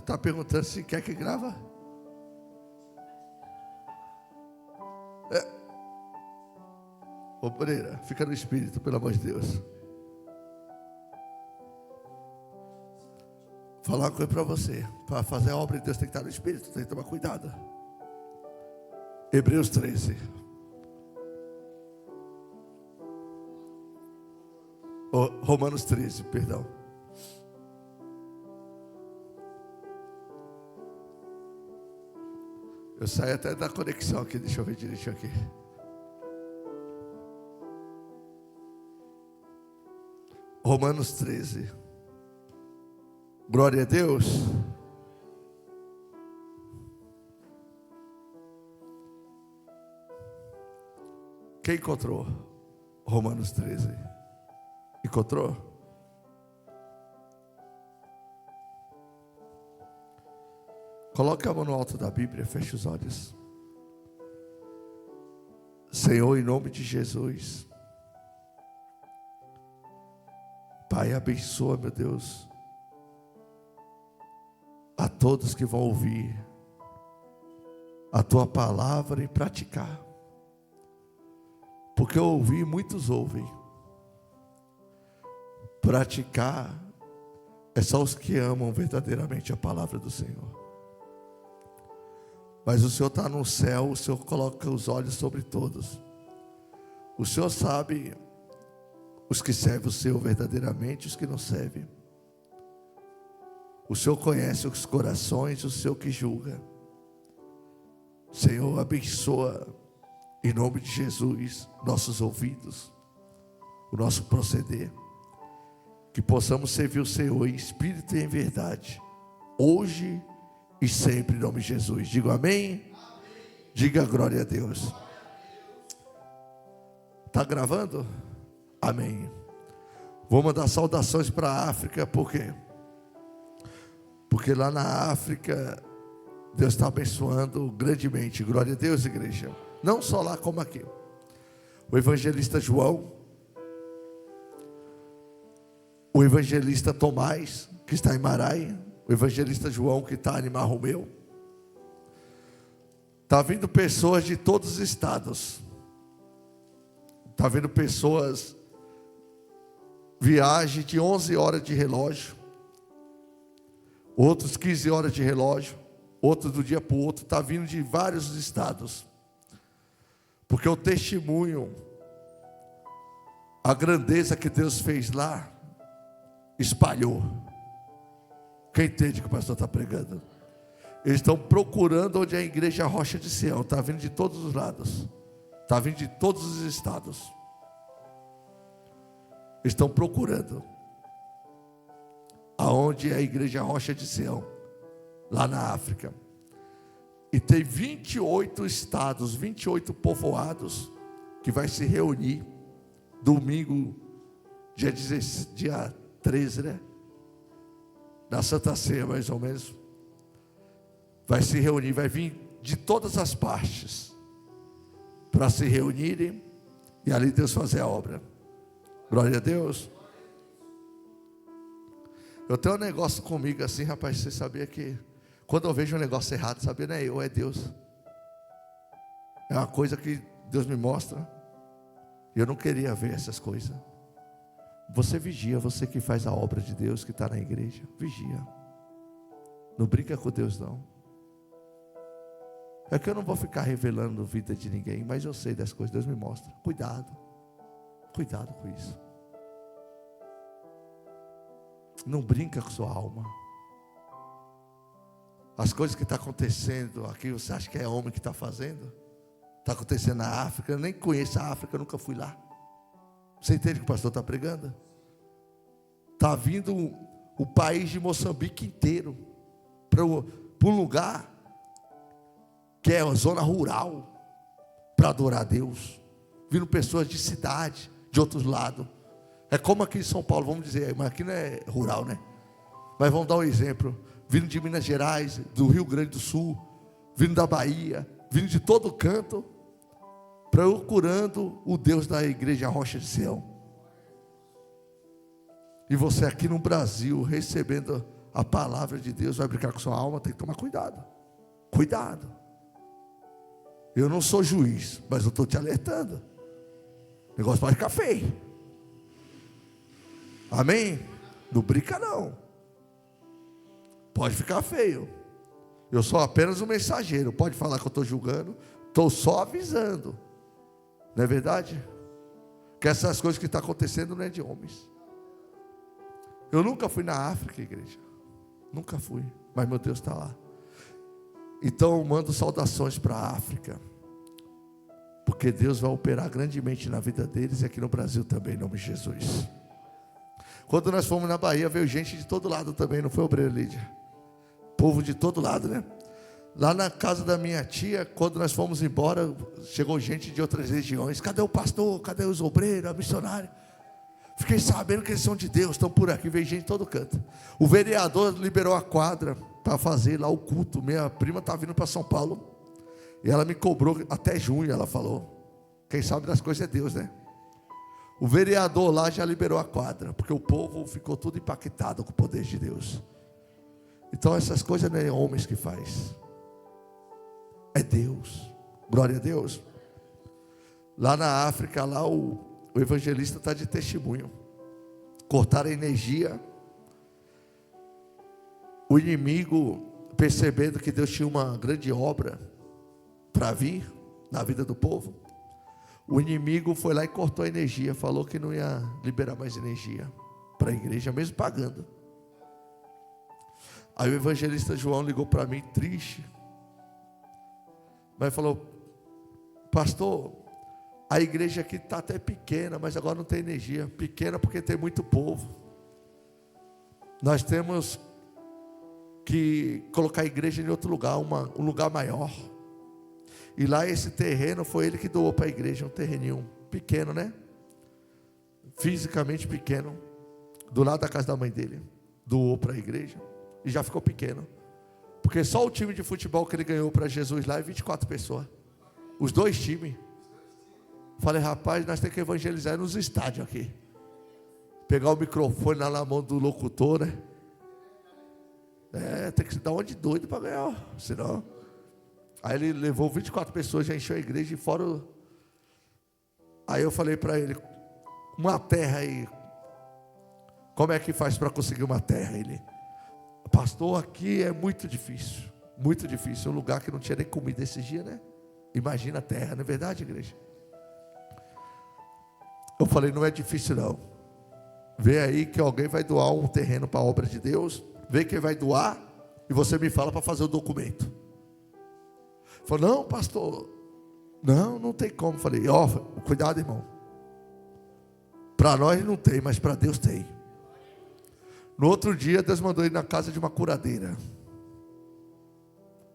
está perguntando se quer que grava. Ô Pereira, fica no espírito, pelo amor de Deus. Falar uma coisa para você. Para fazer a obra de Deus tem que estar no espírito, tem que tomar cuidado. Hebreus 13. Romanos 13, perdão. Eu saí até da conexão aqui, deixa eu ver direitinho aqui. Romanos 13. Glória a Deus. Quem encontrou? Romanos 13. Encontrou? Coloque a mão no alto da Bíblia, feche os olhos. Senhor, em nome de Jesus, Pai, abençoa, meu Deus, a todos que vão ouvir a Tua palavra e praticar. Porque eu ouvi, muitos ouvem. Praticar é só os que amam verdadeiramente a palavra do Senhor. Mas o Senhor está no céu, o Senhor coloca os olhos sobre todos. O Senhor sabe os que servem o Senhor verdadeiramente, os que não servem. O Senhor conhece os corações, o Senhor que julga. Senhor, abençoa, em nome de Jesus, nossos ouvidos, o nosso proceder. Que possamos servir o Senhor em espírito e em verdade, hoje e sempre, em nome de Jesus. Diga amém. Diga glória a Deus. Está gravando? Amém. Vou mandar saudações para a África. Por quê? Porque lá na África Deus está abençoando grandemente. Glória a Deus, igreja. Não só lá como aqui. O evangelista João, o evangelista Tomás, que está em Marai, o evangelista João, que está em Marromeu. Está vindo pessoas de todos os estados. Está vindo pessoas, viagem de 11 horas de relógio, outros 15 horas de relógio, outros do dia para o outro. Está vindo de vários estados. Porque o testemunho, a grandeza que Deus fez lá, espalhou. Quem entende que o pastor está pregando? Eles estão procurando onde é a igreja Rocha de Sião. Está vindo de todos os lados. Está vindo de todos os estados. Eles estão procurando aonde é a igreja Rocha de Sião, lá na África. E tem 28 estados, 28 povoados que vai se reunir domingo, dia 13, né? Da Santa Ceia, mais ou menos. Vai se reunir, vai vir de todas as partes para se reunirem e ali Deus fazer a obra. Glória a Deus. Eu tenho um negócio comigo assim, rapaz. Você sabia que quando eu vejo um negócio errado, sabia, não é eu, é Deus. É uma coisa que Deus me mostra. E eu não queria ver essas coisas. Você vigia, você que faz a obra de Deus, que está na igreja, vigia. Não brinca com Deus não. É que eu não vou ficar revelando a vida de ninguém, mas eu sei das coisas, Deus me mostra. Cuidado com isso. Não brinca com sua alma. As coisas que estão acontecendo aqui, você acha que é homem que está fazendo? Está acontecendo na África, eu nem conheço a África, eu nunca fui lá. Você entende o que o pastor está pregando? Está vindo o país de Moçambique inteiro para um lugar que é uma zona rural, para adorar a Deus. Vindo pessoas de cidade, de outros lados. É como aqui em São Paulo, vamos dizer, mas aqui não é rural, né? Mas vamos dar um exemplo. Vindo de Minas Gerais, do Rio Grande do Sul, vindo da Bahia, vindo de todo canto, procurando o Deus da igreja Rocha de Sião. E você aqui no Brasil, recebendo A palavra de Deus vai brincar com sua alma, tem que tomar cuidado. Cuidado. Eu não sou juiz, mas eu estou te alertando. O negócio pode ficar feio. Amém? Não brinca não. Pode ficar feio. Eu sou apenas um mensageiro. Pode falar que eu estou julgando. Estou só avisando. Não é verdade? Que essas coisas que estão acontecendo não é de homens. Eu nunca fui na África, igreja. Nunca fui. Mas meu Deus está lá. Então eu mando saudações para a África. Porque Deus vai operar grandemente na vida deles e aqui no Brasil também, em nome de Jesus. Quando nós fomos na Bahia, veio gente de todo lado também, não foi, obreiro Lídia? Povo de todo lado, né? Lá na casa da minha tia, quando nós fomos embora, chegou gente de outras regiões. Cadê o pastor? Cadê os obreiros, a missionária? Fiquei sabendo que eles são de Deus, estão por aqui, veio gente de todo canto. O vereador liberou a quadra para fazer lá o culto. Minha prima está vindo para São Paulo. E ela me cobrou até junho, ela falou. Quem sabe das coisas é Deus, né? O vereador lá já liberou a quadra, porque o povo ficou tudo impactado com o poder de Deus. Então essas coisas não é homens que faz. É Deus. Glória a Deus. Lá na África, lá o evangelista está de testemunho. Cortaram a energia. O inimigo, percebendo que Deus tinha uma grande obra para vir na vida do povo, o inimigo foi lá e cortou a energia. Falou que não ia liberar mais energia para a igreja, mesmo pagando. Aí o evangelista João ligou para mim triste, mas falou: pastor, a igreja aqui está até pequena, mas agora não tem energia. Pequena porque tem muito povo. Nós temos que colocar a igreja em outro lugar, um lugar maior. E lá esse terreno foi ele que doou para a igreja, um terreninho pequeno, né? Fisicamente pequeno, do lado da casa da mãe dele. Doou para a igreja e já ficou pequeno. Porque só o time de futebol que ele ganhou para Jesus lá é 24 pessoas. Os dois times. Falei: rapaz, nós temos que evangelizar nos estádios aqui. Pegar o microfone lá na mão do locutor, né? Tem que se dar uma de doido para ganhar, senão... Aí ele levou 24 pessoas, já encheu a igreja e fora. Aí eu falei para ele: uma terra aí, como é que faz para conseguir uma terra? Ele: pastor, aqui é muito difícil, muito difícil. Um lugar que não tinha nem comida esses dias, né? Imagina a terra, não é verdade, igreja? Eu falei: não é difícil não. Vê aí que alguém vai doar um terreno para a obra de Deus. Vê quem vai doar e você me fala para fazer o documento. Falou: não, pastor, não tem como. Falei: cuidado, irmão. Para nós não tem, mas para Deus tem. No outro dia, Deus mandou ir na casa de uma curadeira.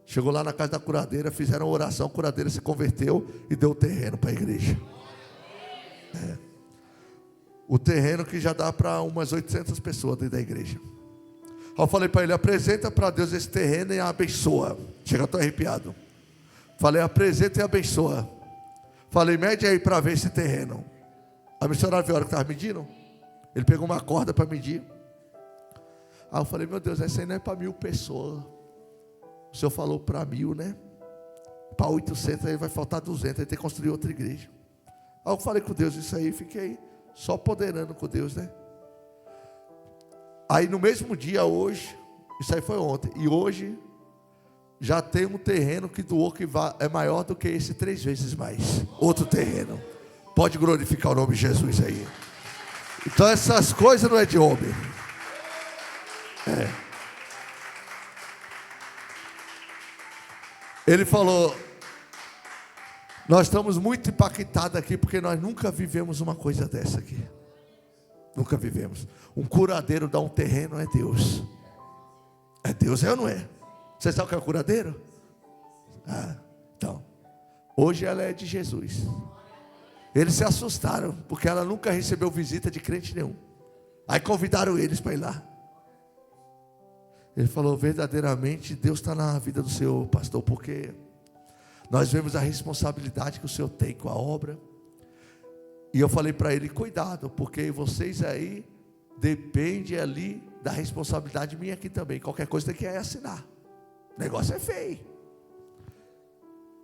Chegou lá na casa da curadeira, fizeram uma oração, a curadeira se converteu e deu o terreno para a igreja. O terreno que já dá para umas 800 pessoas dentro da igreja. Aí eu falei para ele: apresenta para Deus esse terreno e abençoa. Chega, estou arrepiado. Falei: apresenta e abençoa. Falei: mede aí para ver esse terreno. A missionária viu a hora que estava medindo. Ele pegou uma corda para medir. Aí eu falei: meu Deus, essa aí não é para 1000 pessoas. O senhor falou para 1000, né? Para 800 aí vai faltar 200. Aí tem que construir outra igreja. Aí eu falei com Deus isso aí. Fiquei só poderando com Deus, né? Aí no mesmo dia, hoje, isso aí foi ontem, e hoje já tem um terreno que doou que é maior do que esse 3 vezes mais. Outro terreno. Pode glorificar o nome de Jesus aí. Então essas coisas não é de homem. Ele falou: nós estamos muito impactados aqui, porque nós nunca vivemos uma coisa dessa aqui. Nunca vivemos. Um curadeiro dá um terreno, é Deus. É Deus, é ou não é? Você sabe o que é o curadeiro? Então, hoje ela é de Jesus. Eles se assustaram, porque ela nunca recebeu visita de crente nenhum. Aí convidaram eles para ir lá. Ele falou: verdadeiramente Deus está na vida do Senhor, pastor, porque nós vemos a responsabilidade que o Senhor tem com a obra. E eu falei para ele: cuidado, porque vocês aí dependem ali da responsabilidade minha aqui também. Qualquer coisa tem que assinar. O negócio é feio.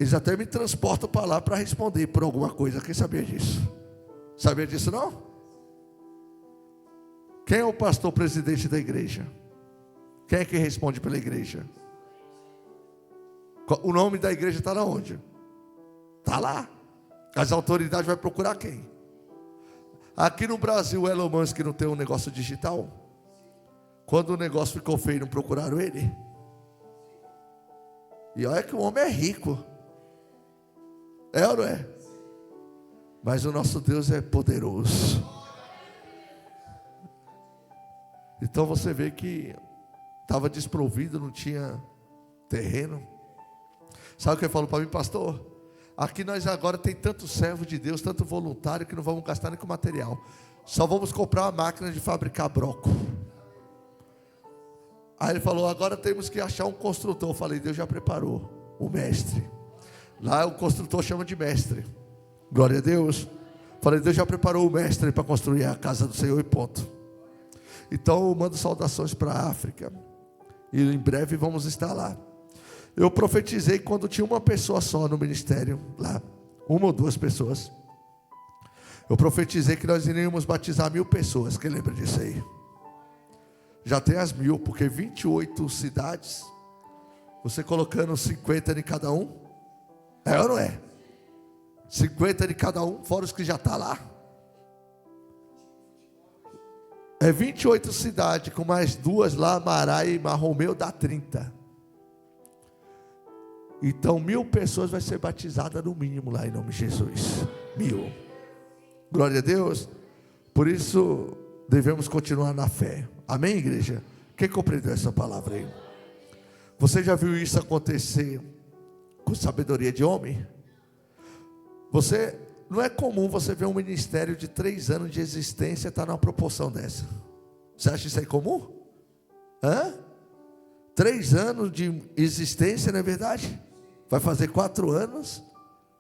Eles até me transportam para lá para responder por alguma coisa. Quem sabia disso? Sabia disso não? Quem é o pastor presidente da igreja? Quem é que responde pela igreja? O nome da igreja está onde? Está lá. As autoridades vão procurar quem? Aqui no Brasil, o Elon Musk não tem um negócio digital? Quando o negócio ficou feio, não procuraram ele? E olha que o homem é rico. É ou não é? Mas o nosso Deus é poderoso. Então você vê que estava desprovido, não tinha terreno. Sabe o que ele falou para mim, pastor? Aqui nós agora tem tanto servo de Deus, tanto voluntário, que não vamos gastar nem com material. Só vamos comprar uma máquina de fabricar broco. Aí ele falou, agora temos que achar um construtor. Eu falei, Deus já preparou o mestre. Lá o construtor chama de mestre. Glória a Deus. Falei, Deus já preparou o mestre para construir a casa do Senhor e ponto. Então eu mando saudações para a África. E em breve vamos estar lá. Eu profetizei quando tinha uma pessoa só no ministério lá, uma ou duas pessoas. Eu profetizei que nós iríamos batizar 1000 pessoas. Quem lembra disso aí? Já tem as 1000, porque 28 cidades, você colocando 50 de cada um, é ou não é? 50 de cada um, fora os que já estão lá. É 28 cidades, com mais 2 lá, Mará e Marromeu, dá 30. Então 1000 pessoas vai ser batizadas no mínimo lá em nome de Jesus. 1000. Glória a Deus. Por isso devemos continuar na fé. Amém, igreja? Quem compreendeu essa palavra aí? Você já viu isso acontecer com sabedoria de homem? Não é comum você ver um ministério de 3 anos de existência estar numa proporção dessa. Você acha isso aí comum? 3 anos de existência, não é verdade? Vai fazer 4 anos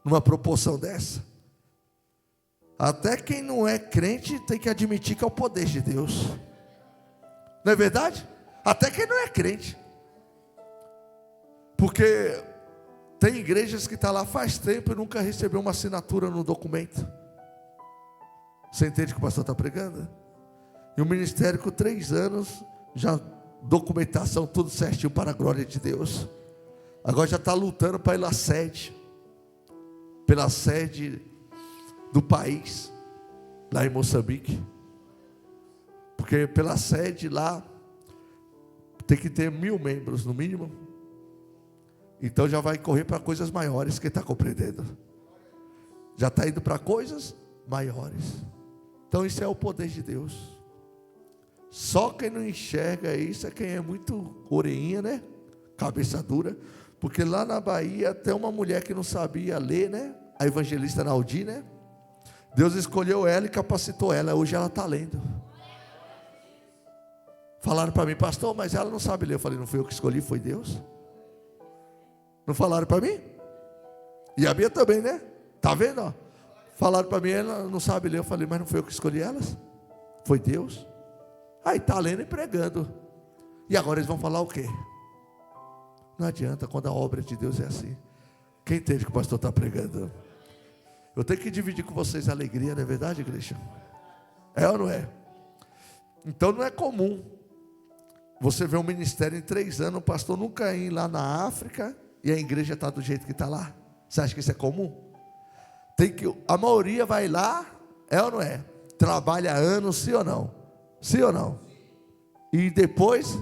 numa proporção dessa. Até quem não é crente tem que admitir que é o poder de Deus. Não é verdade? Até quem não é crente. Porque tem igrejas que estão lá faz tempo e nunca recebeu uma assinatura no documento. Você entende que o pastor está pregando? E o ministério com 3 anos, já documentação tudo certinho para a glória de Deus. Agora já está lutando para ir na sede, pela sede do país, lá em Moçambique. Porque pela sede lá, tem que ter 1000 membros no mínimo. Então já vai correr para coisas maiores, quem está compreendendo? Já está indo para coisas maiores. Então isso é o poder de Deus. Só quem não enxerga isso é quem é muito orelhinha, né? Cabeça dura. Porque lá na Bahia tem uma mulher que não sabia ler, né? A evangelista Naldi, né? Deus escolheu ela e capacitou ela. Hoje ela está lendo. Falaram para mim, pastor, mas ela não sabe ler. Eu falei, não fui eu que escolhi, foi Deus. Não falaram para mim? E a Bia também, né? Tá vendo? Ó? Falaram para mim, ela não sabe ler. Eu falei, mas não fui eu que escolhi elas? Foi Deus. Aí está lendo e pregando. E agora eles vão falar o quê? Não adianta, quando a obra de Deus é assim. Quem entende que o pastor está pregando? Eu tenho que dividir com vocês a alegria, não é verdade, igreja? É ou não é? Então não é comum você ver um ministério em 3 anos, o pastor nunca ir lá na África e a igreja está do jeito que está lá. Você acha que isso é comum? A maioria vai lá, é ou não é? Trabalha anos, sim ou não? Sim ou não? E depois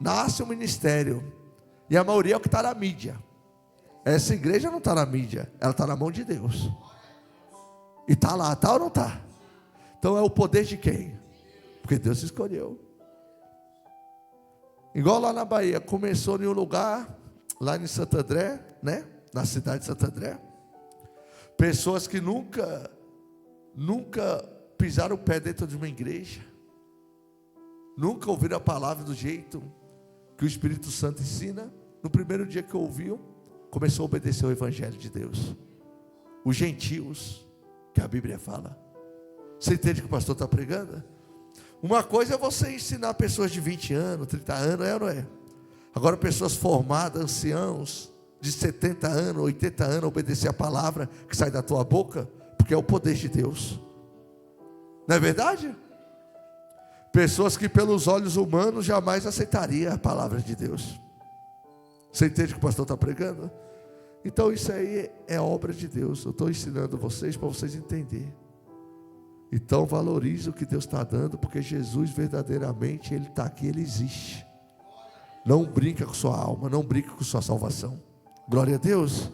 nasce o ministério. E a maioria é o que está na mídia. Essa igreja não está na mídia, ela está na mão de Deus. E está lá, está ou não está? Então é o poder de quem? Porque Deus escolheu. Igual lá na Bahia, começou em um lugar, lá em Santo André, né? Na cidade de Santo André. Pessoas que nunca pisaram o pé dentro de uma igreja. Nunca ouviram a palavra do jeito que o Espírito Santo ensina. No primeiro dia que ouviu, começou a obedecer ao Evangelho de Deus. Os gentios, que a Bíblia fala. Você entende que o pastor está pregando? Uma coisa é você ensinar pessoas de 20 anos, 30 anos, é ou não é? Agora pessoas formadas, anciãos, de 70 anos, 80 anos, obedecer a palavra que sai da tua boca, porque é o poder de Deus. Não é verdade? Pessoas que pelos olhos humanos jamais aceitariam a palavra de Deus. Você entende o que o pastor está pregando? Então isso aí é obra de Deus. Eu estou ensinando vocês para vocês entenderem. Então valorize o que Deus está dando, porque Jesus verdadeiramente, Ele está aqui, Ele existe. Não brinca com sua alma, não brinca com sua salvação. Glória a Deus.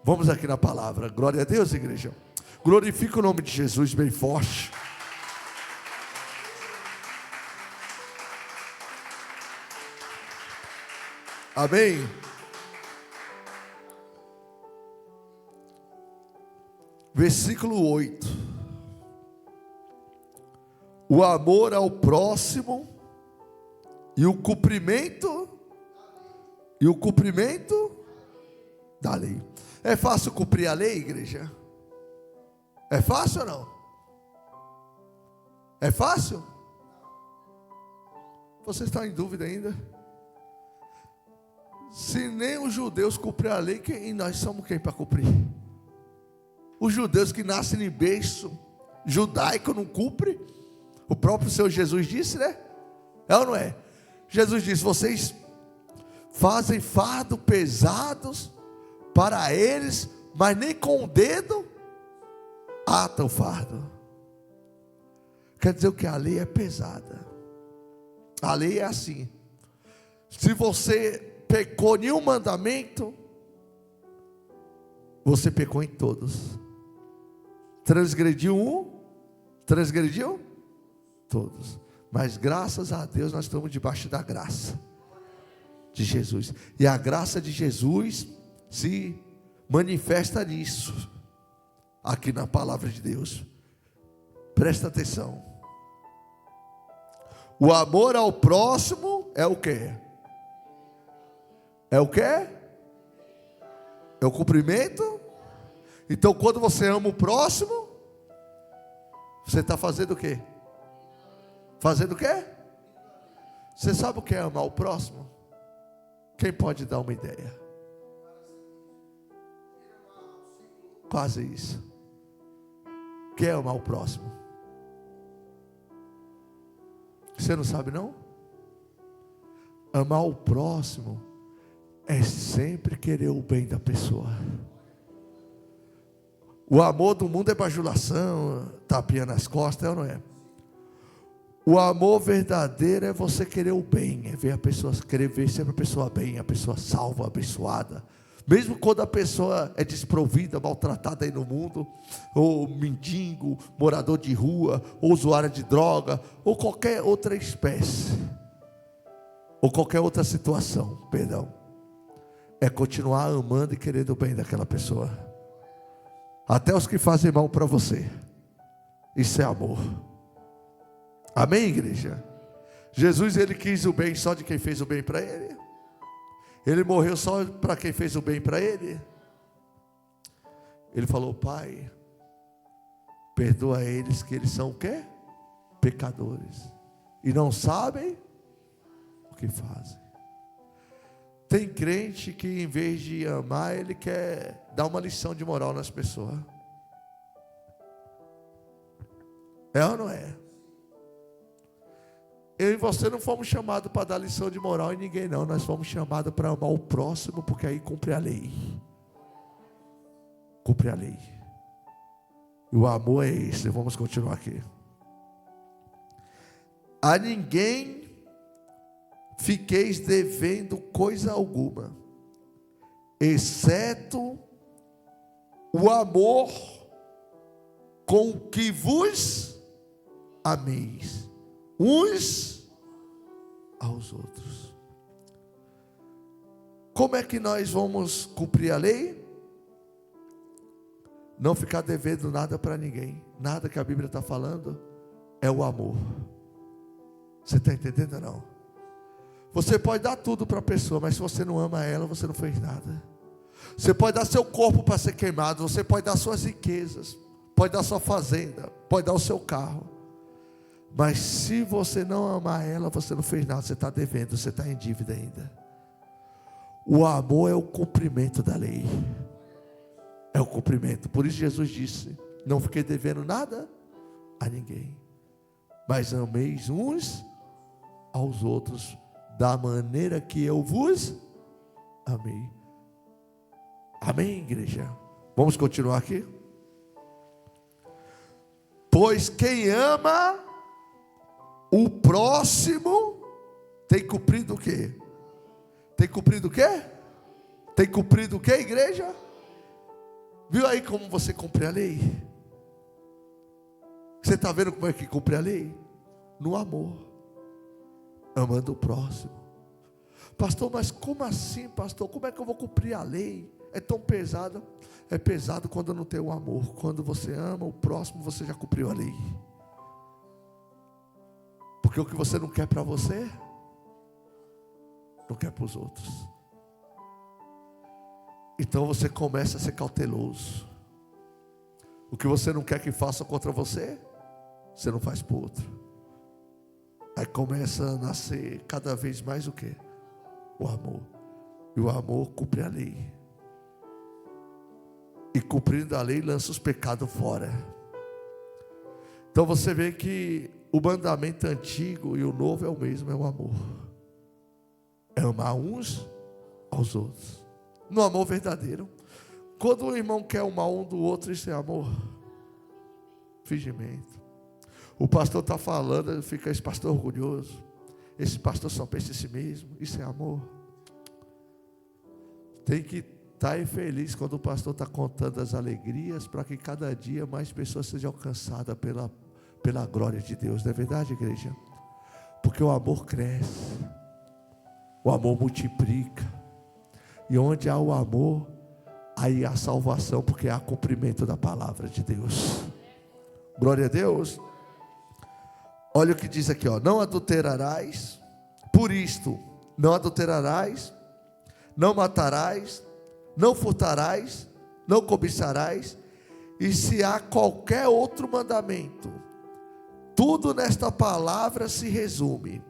Vamos aqui na palavra. Glória a Deus, igreja. Glorifica o nome de Jesus bem forte. Amém. Versículo 8. O amor ao próximo e o cumprimento da lei. É fácil cumprir a lei, igreja? É fácil ou não? É fácil? Vocês estão em dúvida ainda? Se nem os judeus cumprem a lei, e nós somos quem para cumprir? Os judeus que nascem em berço judaico não cumprem. O próprio Senhor Jesus disse, né? É ou não é? Jesus disse: vocês fazem fardos pesados para eles, mas nem com o dedo atam o fardo. Quer dizer o que? A lei é pesada. A lei é assim: se você pecou em um mandamento, você pecou em todos. Transgrediu um, transgrediu todos. Mas graças a Deus nós estamos debaixo da graça de Jesus. E a graça de Jesus se manifesta nisso, aqui na palavra de Deus. Presta atenção. O amor ao próximo é o quê? É o quê? É o cumprimento. Então quando você ama o próximo, você está fazendo o quê? Fazendo o quê? Você sabe o que é amar o próximo? Quem pode dar uma ideia? Quase isso. O que é amar o próximo? Você não sabe não? Amar o próximo é sempre querer o bem da pessoa. O amor do mundo é bajulação, tapinha nas costas, é ou não é? O amor verdadeiro é você querer o bem, é ver a pessoa, querer ver sempre a pessoa bem, a pessoa salva, abençoada. Mesmo quando a pessoa é desprovida, maltratada aí no mundo, ou mendigo, morador de rua, ou usuário de droga, ou qualquer outra espécie, ou qualquer outra situação, perdão, é continuar amando e querendo o bem daquela pessoa, até os que fazem mal para você. Isso é amor. Amém, igreja? Jesus, ele quis o bem só de quem fez o bem para ele. Ele morreu só para quem fez o bem para ele. Ele falou: Pai, perdoa eles, que eles são o quê? Pecadores, e não sabem o que fazem. Tem crente que em vez de amar, ele quer dar uma lição de moral nas pessoas. É ou não é? Eu e você não fomos chamados para dar lição de moral em ninguém não. Nós fomos chamados para amar o próximo, porque aí cumpre a lei. Cumpre a lei. E o amor é esse. Vamos continuar aqui. A ninguém fiqueis devendo coisa alguma, exceto o amor com que vos ameis uns aos outros. Como é que nós vamos cumprir a lei? Não ficar devendo nada para ninguém. Nada que a Bíblia está falando é o amor. Você está entendendo ou não? Você pode dar tudo para a pessoa, mas se você não ama ela, você não fez nada. Você pode dar seu corpo para ser queimado, você pode dar suas riquezas, pode dar sua fazenda, pode dar o seu carro, Mas se você não amar ela, você não fez nada, você está devendo, você está em dívida ainda. O amor é o cumprimento da lei. É o cumprimento. Por isso Jesus disse: não fiquei devendo nada a ninguém, mas ameis uns aos outros da maneira que eu vos amei. Amém, igreja? Vamos continuar aqui? Pois quem ama o próximo tem cumprido o quê? Tem cumprido o quê? Tem cumprido o quê, igreja? Viu aí como você cumpre a lei? Você está vendo como é que cumpre a lei? No amor, amando o próximo. Pastor, mas como assim, pastor? Como é que eu vou cumprir a lei? É tão pesado. É pesado quando não tem o amor. Quando você ama o próximo, você já cumpriu a lei. Porque o que você não quer para você, não quer para os outros. Então você começa a ser cauteloso. O que você não quer que faça contra você, você não faz para o outro. Aí começa a nascer cada vez mais o quê? O amor. E o amor cumpre a lei. E cumprindo a lei, lança os pecados fora. Então você vê que o mandamento antigo e o novo é o mesmo, é o amor. É amar uns aos outros. No amor verdadeiro. Quando o irmão quer o mal um do outro, isso é amor. Fingimento. O pastor está falando, fica esse pastor orgulhoso. Esse pastor só pensa em si mesmo. Isso é amor. Tem que estar feliz quando o pastor está contando as alegrias, para que cada dia mais pessoas sejam alcançadas pela glória de Deus. Não é verdade, igreja? Porque o amor cresce. O amor multiplica. E onde há o amor, aí há salvação, porque há cumprimento da palavra de Deus. Glória a Deus. Olha o que diz aqui, ó: não adulterarás, por isto, não adulterarás, não matarás, não furtarás, não cobiçarás, e se há qualquer outro mandamento, tudo nesta palavra se resume: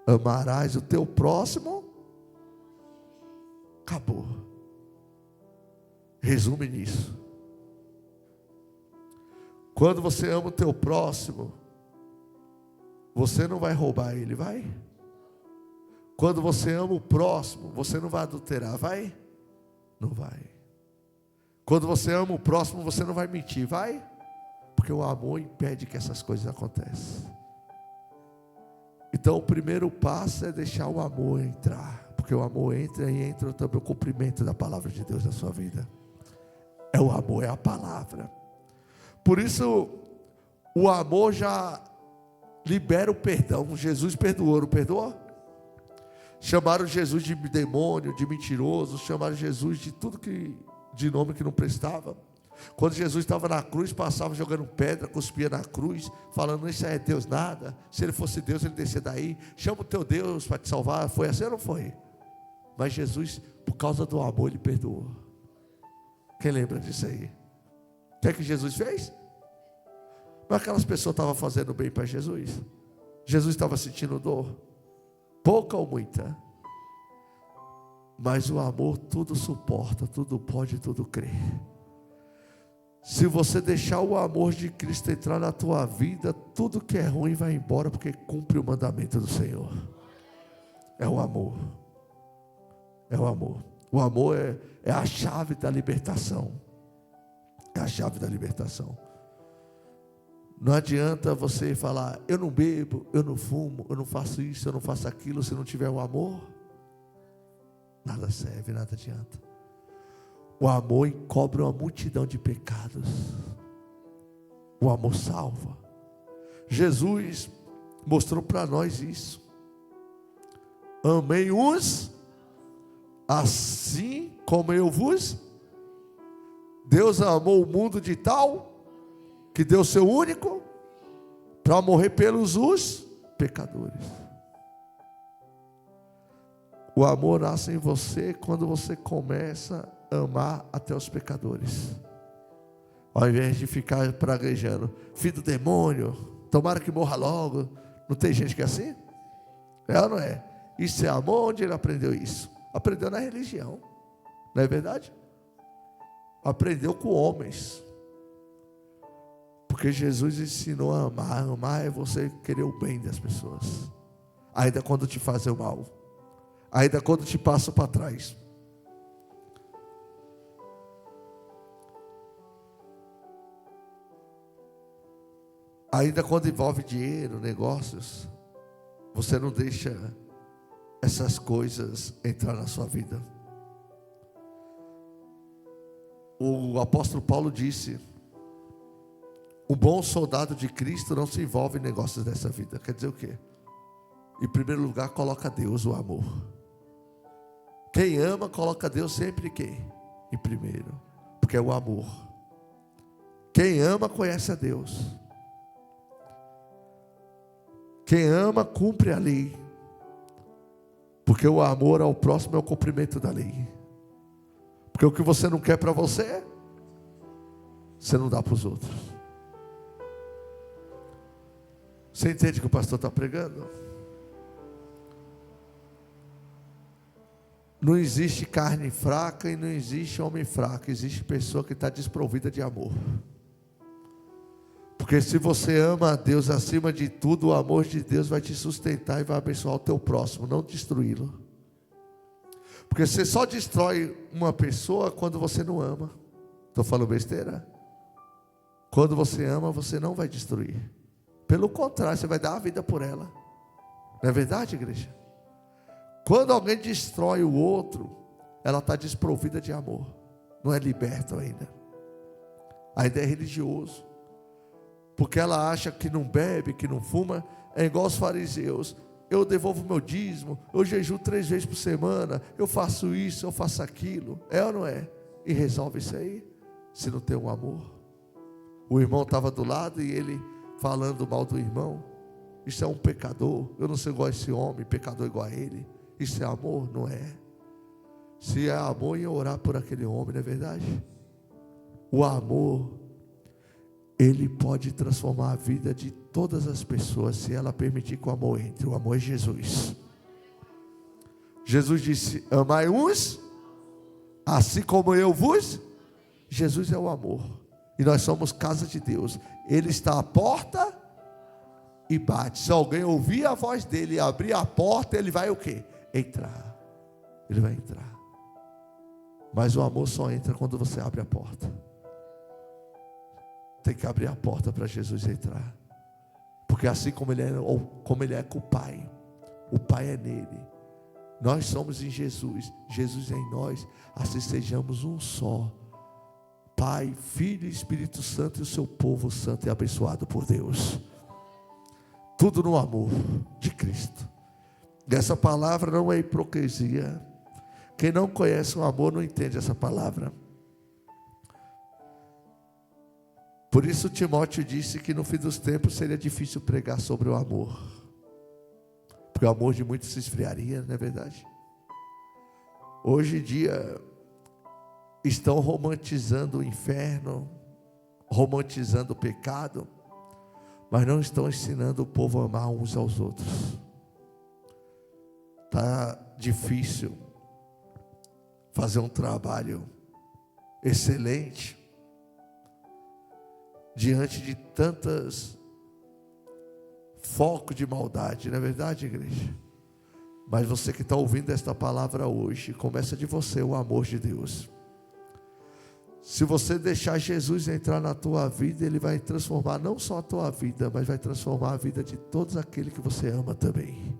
amarás o teu próximo. Acabou. Resume nisso. Quando você ama o teu próximo, você não vai roubar ele, vai? Quando você ama o próximo, você não vai adulterar, vai? Não vai. Quando você ama o próximo, você não vai mentir, vai? Porque o amor impede que essas coisas aconteçam. Então o primeiro passo é deixar o amor entrar. Porque o amor entra e entra também o cumprimento da palavra de Deus na sua vida. É o amor, é a palavra. Por isso, o amor já libera o perdão. Jesus perdoou, não perdoou? Chamaram Jesus de demônio, de mentiroso. Chamaram Jesus de tudo de nome que não prestava. Quando Jesus estava na cruz, passava jogando pedra, cuspia na cruz, falando: isso aí é Deus nada. Se ele fosse Deus, ele descia daí. Chama o teu Deus para te salvar. Foi assim ou não foi? Mas Jesus, por causa do amor, ele perdoou. Quem lembra disso aí? O que é que Jesus fez? Mas aquelas pessoas estavam fazendo bem para Jesus. Jesus estava sentindo dor, pouca ou muita. Mas o amor tudo suporta, tudo pode, tudo crê. Se você deixar o amor de Cristo entrar na tua vida, tudo que é ruim vai embora, porque cumpre o mandamento do Senhor. É o amor. É o amor. O amor é a chave da libertação. É a chave da libertação. Não adianta você falar: eu não bebo, eu não fumo, eu não faço isso, eu não faço aquilo. Se não tiver o amor, nada serve, nada adianta. O amor encobre uma multidão de pecados. O amor salva. Jesus mostrou para nós isso. Amei uns assim como eu vos. Deus amou o mundo de tal que deu seu único para morrer pelos os pecadores. O amor nasce em você quando você começa a amar até os pecadores, ao invés de ficar praguejando: filho do demônio, Tomara que morra logo. Não tem gente que é assim? É ou não é? Isso é amor? Onde ele aprendeu isso? Aprendeu na religião. Não é verdade? Aprendeu com homens. Porque Jesus ensinou a amar. Amar é você querer o bem das pessoas. Ainda quando te fazem o mal. Ainda quando te passam para trás. Ainda quando envolve dinheiro, negócios, você não deixa essas coisas entrar na sua vida. O apóstolo Paulo disse: um bom soldado de Cristo não se envolve em negócios dessa vida. Quer dizer o quê? Em primeiro lugar, coloca Deus, o amor. Quem ama, coloca Deus sempre em primeiro, porque é o amor. Quem ama, conhece a Deus. Quem ama, cumpre a lei. Porque o amor ao próximo é o cumprimento da lei. Porque o que você não quer para você, você não dá para os outros. Você entende o que o pastor está pregando? Não existe carne fraca e não existe homem fraco. Existe pessoa que está desprovida de amor. Porque se você ama a Deus acima de tudo, o amor de Deus vai te sustentar e vai abençoar o teu próximo, não destruí-lo. Porque você só destrói uma pessoa quando você não ama. Estou falando besteira? Quando você ama, você não vai destruir. Pelo contrário, você vai dar a vida por ela. Não é verdade, igreja? Quando alguém destrói o outro, ela está desprovida de amor. Não é liberto ainda. Ainda é religioso. Porque ela acha que não bebe, que não fuma, é igual os fariseus. Eu devolvo meu dízimo, eu jejuo 3 vezes por semana, eu faço isso, eu faço aquilo. É ou não é? E resolve isso aí, se não tem um amor. O irmão estava do lado e ele falando mal do irmão. Isso é um pecador, eu não sou igual a esse homem, pecador igual a ele. Isso é amor? Não é. Se é amor, ia orar por aquele homem, não é verdade? O amor, ele pode transformar a vida de todas as pessoas, se ela permitir que o amor entre. O amor é Jesus. Jesus disse: amai uns, assim como eu vos. Jesus é o amor. E nós somos casa de Deus. Ele está à porta e bate. Se alguém ouvir a voz dele e abrir a porta, ele vai o quê? Entrar. Ele vai entrar. Mas o amor só entra quando você abre a porta. Tem que abrir a porta para Jesus entrar. Porque assim como ele é com o Pai é nele. Nós somos em Jesus, Jesus é em nós. Assim sejamos um só. Pai, Filho e Espírito Santo e o seu povo santo e abençoado por Deus. Tudo no amor de Cristo. E essa palavra não é hipocrisia. Quem não conhece o amor não entende essa palavra. Por isso Timóteo disse que no fim dos tempos seria difícil pregar sobre o amor. Porque o amor de muitos se esfriaria, não é verdade? Hoje em dia estão romantizando o inferno, romantizando o pecado, mas não estão ensinando o povo a amar uns aos outros. Está difícil fazer um trabalho excelente diante de tantas focos de maldade, não é verdade, igreja? Mas você que está ouvindo esta palavra hoje, começa de você o amor de Deus. Se você deixar Jesus entrar na tua vida, Ele vai transformar não só a tua vida, mas vai transformar a vida de todos aqueles que você ama também.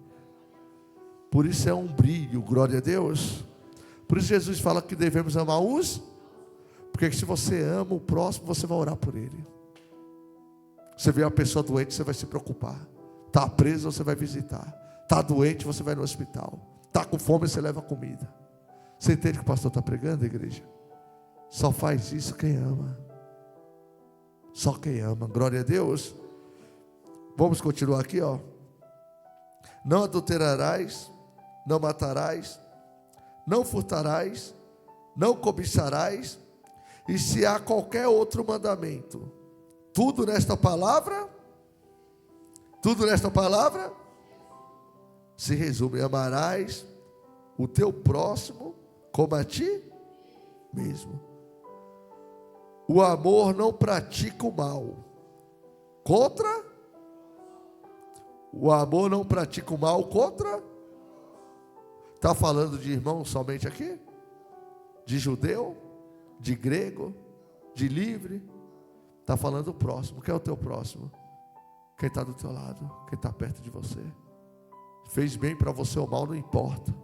Por isso é um brilho, glória a Deus. Por isso Jesus fala que devemos amar uns, porque se você ama o próximo, você vai orar por ele. Você vê uma pessoa doente, você vai se preocupar. Está preso, você vai visitar. Está doente, você vai no hospital. Está com fome, você leva comida. Você entende o que o pastor está pregando, igreja? Só faz isso quem ama. Só quem ama, glória a Deus. Vamos continuar aqui, ó. Não adulterarás, não matarás, não furtarás, não cobiçarás, e se há qualquer outro mandamento, tudo nesta palavra Tudo nesta palavra se resume: amarás o teu próximo como a ti mesmo. O amor não pratica o mal contra. O amor não pratica o mal contra. Está falando de irmão somente aqui? De judeu? De grego? De livre? Está falando do próximo. Quem é o teu próximo? Quem está do teu lado? Quem está perto de você? Fez bem para você ou mal, não importa.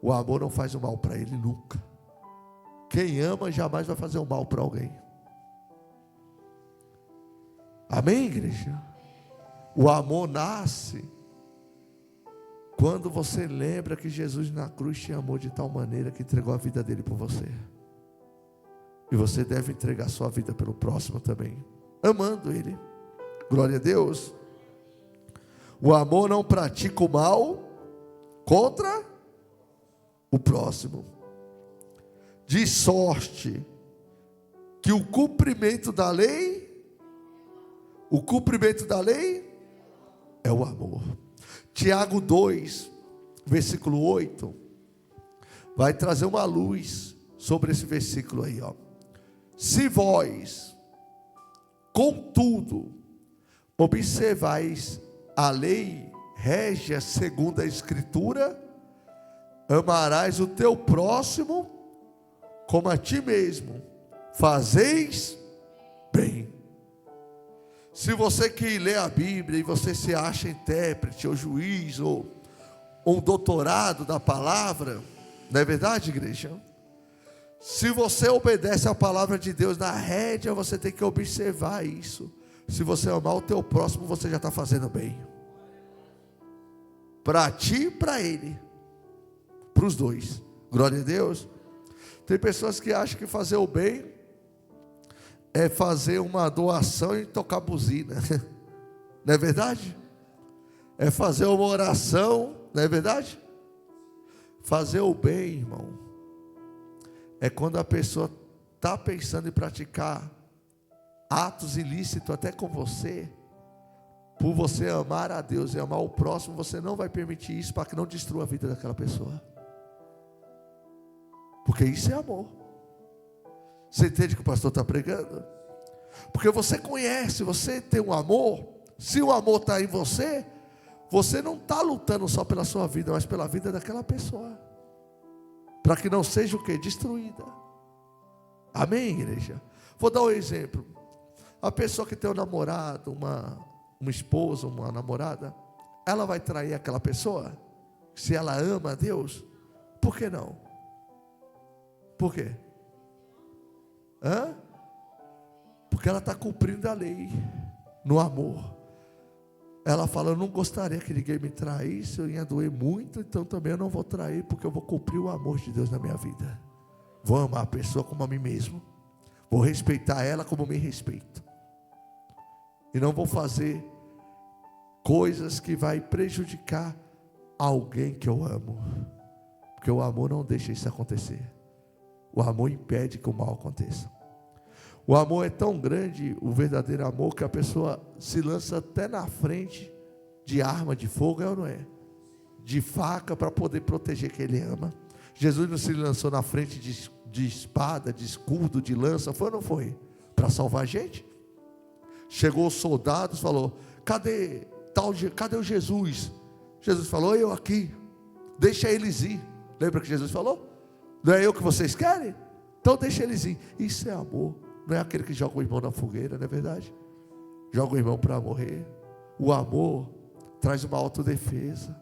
O amor não faz o mal para ele nunca. Quem ama jamais vai fazer o mal para alguém. Amém, igreja? O amor nasce quando você lembra que Jesus na cruz te amou de tal maneira que entregou a vida dele por você. E você deve entregar sua vida pelo próximo também, amando ele. Glória a Deus. O amor não pratica o mal contra o próximo, de sorte que o cumprimento da lei é o amor. Tiago 2, versículo 8, vai trazer uma luz sobre esse versículo aí, ó. Se vós, contudo, observais a lei régia segundo a Escritura, amarás o teu próximo como a ti mesmo, fazeis bem. Se você que lê a Bíblia e você se acha intérprete ou juiz ou um doutorado da palavra, não é verdade, igreja? Se você obedece à palavra de Deus na rédea, você tem que observar isso. Se você amar o teu próximo, você já está fazendo bem. Para ti e para ele. Para os dois. Glória a Deus. Tem pessoas que acham que fazer o bem é fazer uma doação e tocar buzina. Não é verdade? É fazer uma oração, não é verdade? Fazer o bem, irmão, é quando a pessoa está pensando em praticar atos ilícitos até com você. Por você amar a Deus e amar o próximo, você não vai permitir isso para que não destrua a vida daquela pessoa. Porque isso é amor. Você entende o que o pastor está pregando? Porque você conhece, você tem um amor. Se o amor está em você, você não está lutando só pela sua vida, mas pela vida daquela pessoa, para que não seja o que? Destruída. Amém, igreja? Vou dar um exemplo. A pessoa que tem um namorado, uma esposa, uma namorada, ela vai trair aquela pessoa? Se ela ama a Deus? Por que não? Por quê? Porque ela está cumprindo a lei no amor. Ela fala: eu não gostaria que ninguém me traísse, eu ia doer muito, então também eu não vou trair, porque eu vou cumprir o amor de Deus na minha vida. Vou amar a pessoa como a mim mesmo, vou respeitar ela como me respeito, e não vou fazer coisas que vai prejudicar alguém que eu amo, porque o amor não deixa isso acontecer. O amor impede que o mal aconteça. O amor é tão grande, o verdadeiro amor, que a pessoa se lança até na frente de arma de fogo, é ou não é? De faca, para poder proteger quem ele ama. Jesus não se lançou na frente de espada, de escudo, de lança, foi ou não foi? Para salvar a gente. Chegou os soldados, falou: cadê o Jesus? Jesus falou: eu aqui, deixa eles ir. Lembra que Jesus falou? Não é eu que vocês querem? Então deixa eles ir. Isso é amor. Não é aquele que joga o irmão na fogueira, não é verdade? Joga o irmão para morrer. O amor traz uma autodefesa.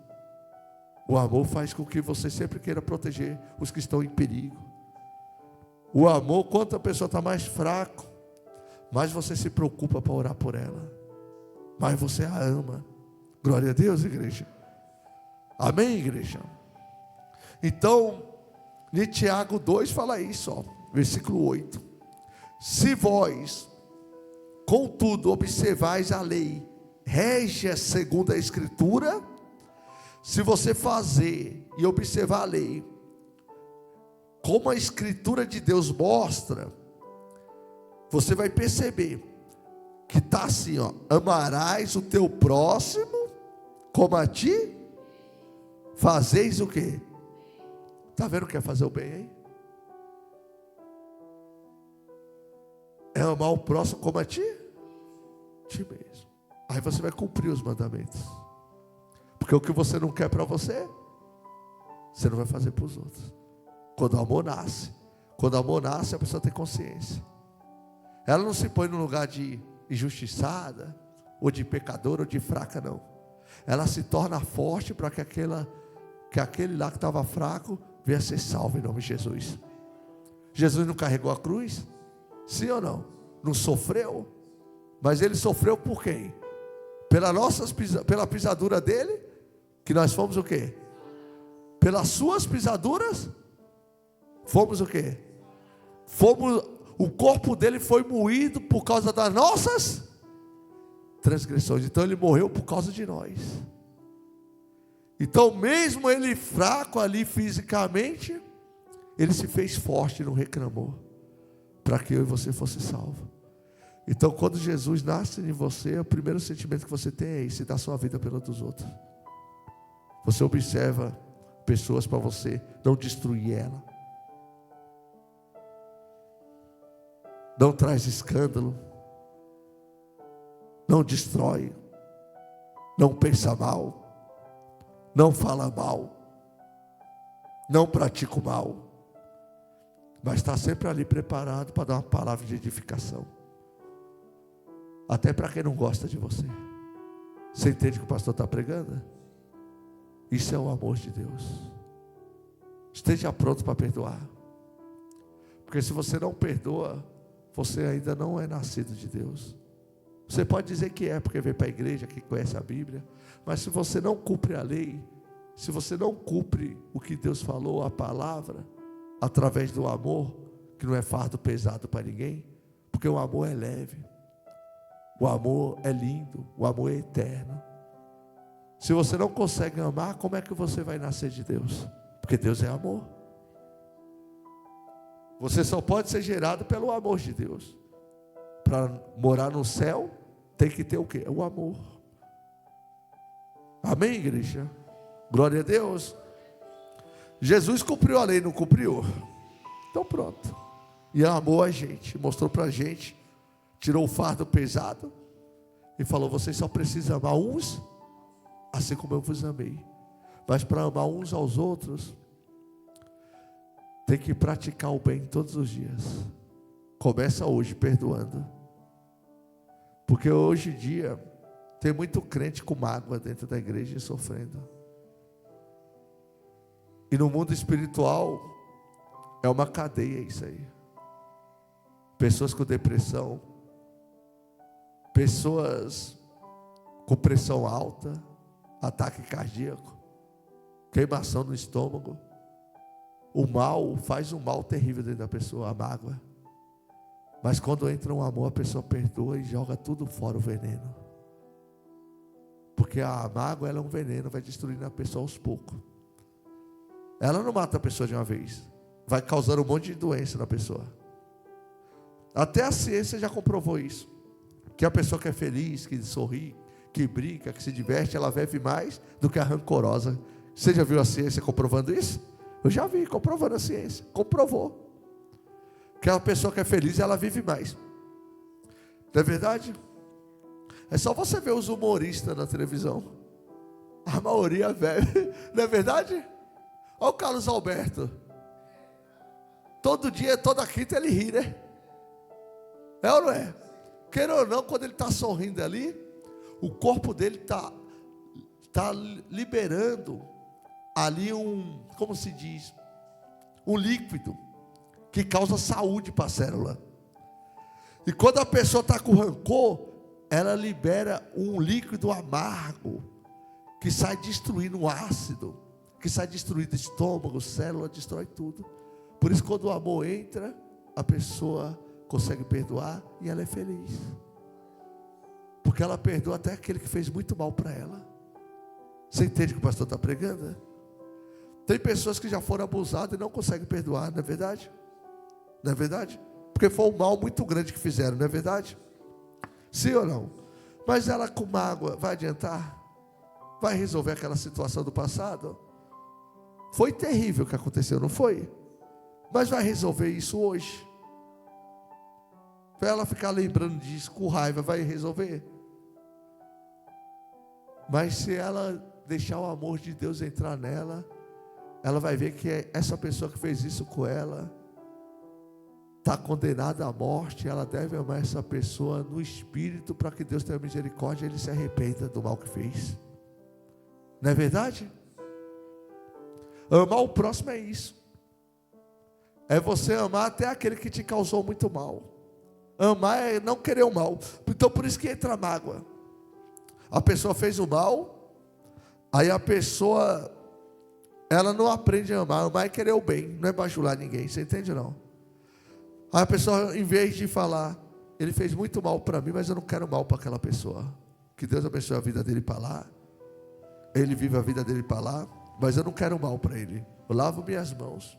O amor faz com que você sempre queira proteger os que estão em perigo. O amor, quanto a pessoa está mais fraco, mais você se preocupa para orar por ela, mais você a ama. Glória a Deus, igreja. Amém, igreja? Então, em Tiago 2 fala isso, ó, versículo 8. Se vós, contudo, observais a lei régia segundo a Escritura, se você fazer e observar a lei como a Escritura de Deus mostra, você vai perceber que está assim, ó, amarás o teu próximo como a ti, fazeis o quê? Está vendo o que é fazer o bem, hein? É amar o próximo como a ti mesmo. Aí você vai cumprir os mandamentos. Porque o que você não quer para você, você não vai fazer para os outros. Quando o amor nasce, a pessoa tem consciência. Ela não se põe no lugar de injustiçada, ou de pecadora, ou de fraca, não. Ela se torna forte para que aquele lá que estava fraco venha a ser salvo em nome de Jesus. Jesus não carregou a cruz? Sim ou não? Não sofreu? Mas ele sofreu por quem? Pela pisadura dele, que nós fomos o quê? Pelas suas pisaduras, fomos o quê? O corpo dele foi moído por causa das nossas transgressões. Então ele morreu por causa de nós. Então mesmo ele fraco ali fisicamente, ele se fez forte e não reclamou, para que eu e você fosse salvo. Então quando Jesus nasce em você, o primeiro sentimento que você tem é esse, dar sua vida pela dos outros. Você observa pessoas para você não destruir ela. Não traz escândalo. Não destrói. Não pensa mal. Não fala mal. Não pratica o mal. Mas está sempre ali preparado para dar uma palavra de edificação. Até para quem não gosta de você. Você entende o que o pastor está pregando? Isso é o amor de Deus. Esteja pronto para perdoar. Porque se você não perdoa, você ainda não é nascido de Deus. Você pode dizer que é, porque veio para a igreja, que conhece a Bíblia. Mas se você não cumpre a lei, se você não cumpre o que Deus falou, a palavra, através do amor, que não é fardo pesado para ninguém, porque o amor é leve, o amor é lindo, o amor é eterno. Se você não consegue amar, como é que você vai nascer de Deus? Porque Deus é amor. Você só pode ser gerado pelo amor de Deus. Para morar no céu, tem que ter o quê? O amor. Amém, igreja? Glória a Deus. Jesus cumpriu a lei, não cumpriu? Então pronto. E amou a gente, mostrou para a gente, tirou o fardo pesado e falou: vocês só precisam amar uns assim como eu vos amei. Mas para amar uns aos outros, tem que praticar o bem todos os dias. Começa hoje perdoando. Porque hoje em dia tem muito crente com mágoa dentro da igreja e sofrendo. E no mundo espiritual é uma cadeia isso aí. Pessoas com depressão, pessoas com pressão alta, ataque cardíaco, queimação no estômago. O mal faz um mal terrível dentro da pessoa, a mágoa. Mas quando entra um amor, a pessoa perdoa e joga tudo fora, o veneno. Porque a mágoa, ela é um veneno, vai destruindo a pessoa aos poucos. Ela não mata a pessoa de uma vez, vai causando um monte de doença na pessoa. Até a ciência já comprovou isso, que a pessoa que é feliz, que sorri, que brinca, que se diverte, ela vive mais do que a rancorosa. Você já viu a ciência comprovando isso? Eu já vi, comprovando a ciência, comprovou que a pessoa que é feliz, ela vive mais. Não é verdade? É só você ver os humoristas na televisão, a maioria bebe, não é verdade? Olha o Carlos Alberto, todo dia, toda quinta ele ri, né? É ou não é? Queira ou não, quando ele está sorrindo ali, o corpo dele está liberando ali como se diz, um líquido que causa saúde para a célula. E quando a pessoa está com rancor, ela libera um líquido amargo que sai destruindo o ácido, que sai destruindo o estômago, célula, destrói tudo. Por isso, quando o amor entra, a pessoa consegue perdoar e ela é feliz, porque ela perdoa até aquele que fez muito mal para ela. Você entende o que o pastor está pregando? Tem pessoas que já foram abusadas e não conseguem perdoar, não é verdade? Não é verdade? Porque foi um mal muito grande que fizeram, não é verdade? Sim ou não? Mas ela com mágoa, vai adiantar? Vai resolver aquela situação do passado? Foi terrível o que aconteceu, não foi? Mas vai resolver isso hoje? Para ela ficar lembrando disso com raiva, vai resolver? Mas se ela deixar o amor de Deus entrar nela, ela vai ver que essa pessoa que fez isso com ela está condenada à morte. Ela deve amar essa pessoa no espírito, para que Deus tenha misericórdia e ele se arrependa do mal que fez. Não é verdade? Amar o próximo é isso. É você amar até aquele que te causou muito mal. Amar é não querer o mal. Então por isso que entra a mágoa. A pessoa fez o mal, aí a pessoa, ela não aprende a amar. Amar é querer o bem, não é bajular ninguém. Você entende ou não? Aí a pessoa, em vez de falar, ele fez muito mal para mim, mas eu não quero mal para aquela pessoa. Que Deus abençoe a vida dele para lá. Ele vive a vida dele para lá, mas eu não quero mal para ele. Eu lavo minhas mãos,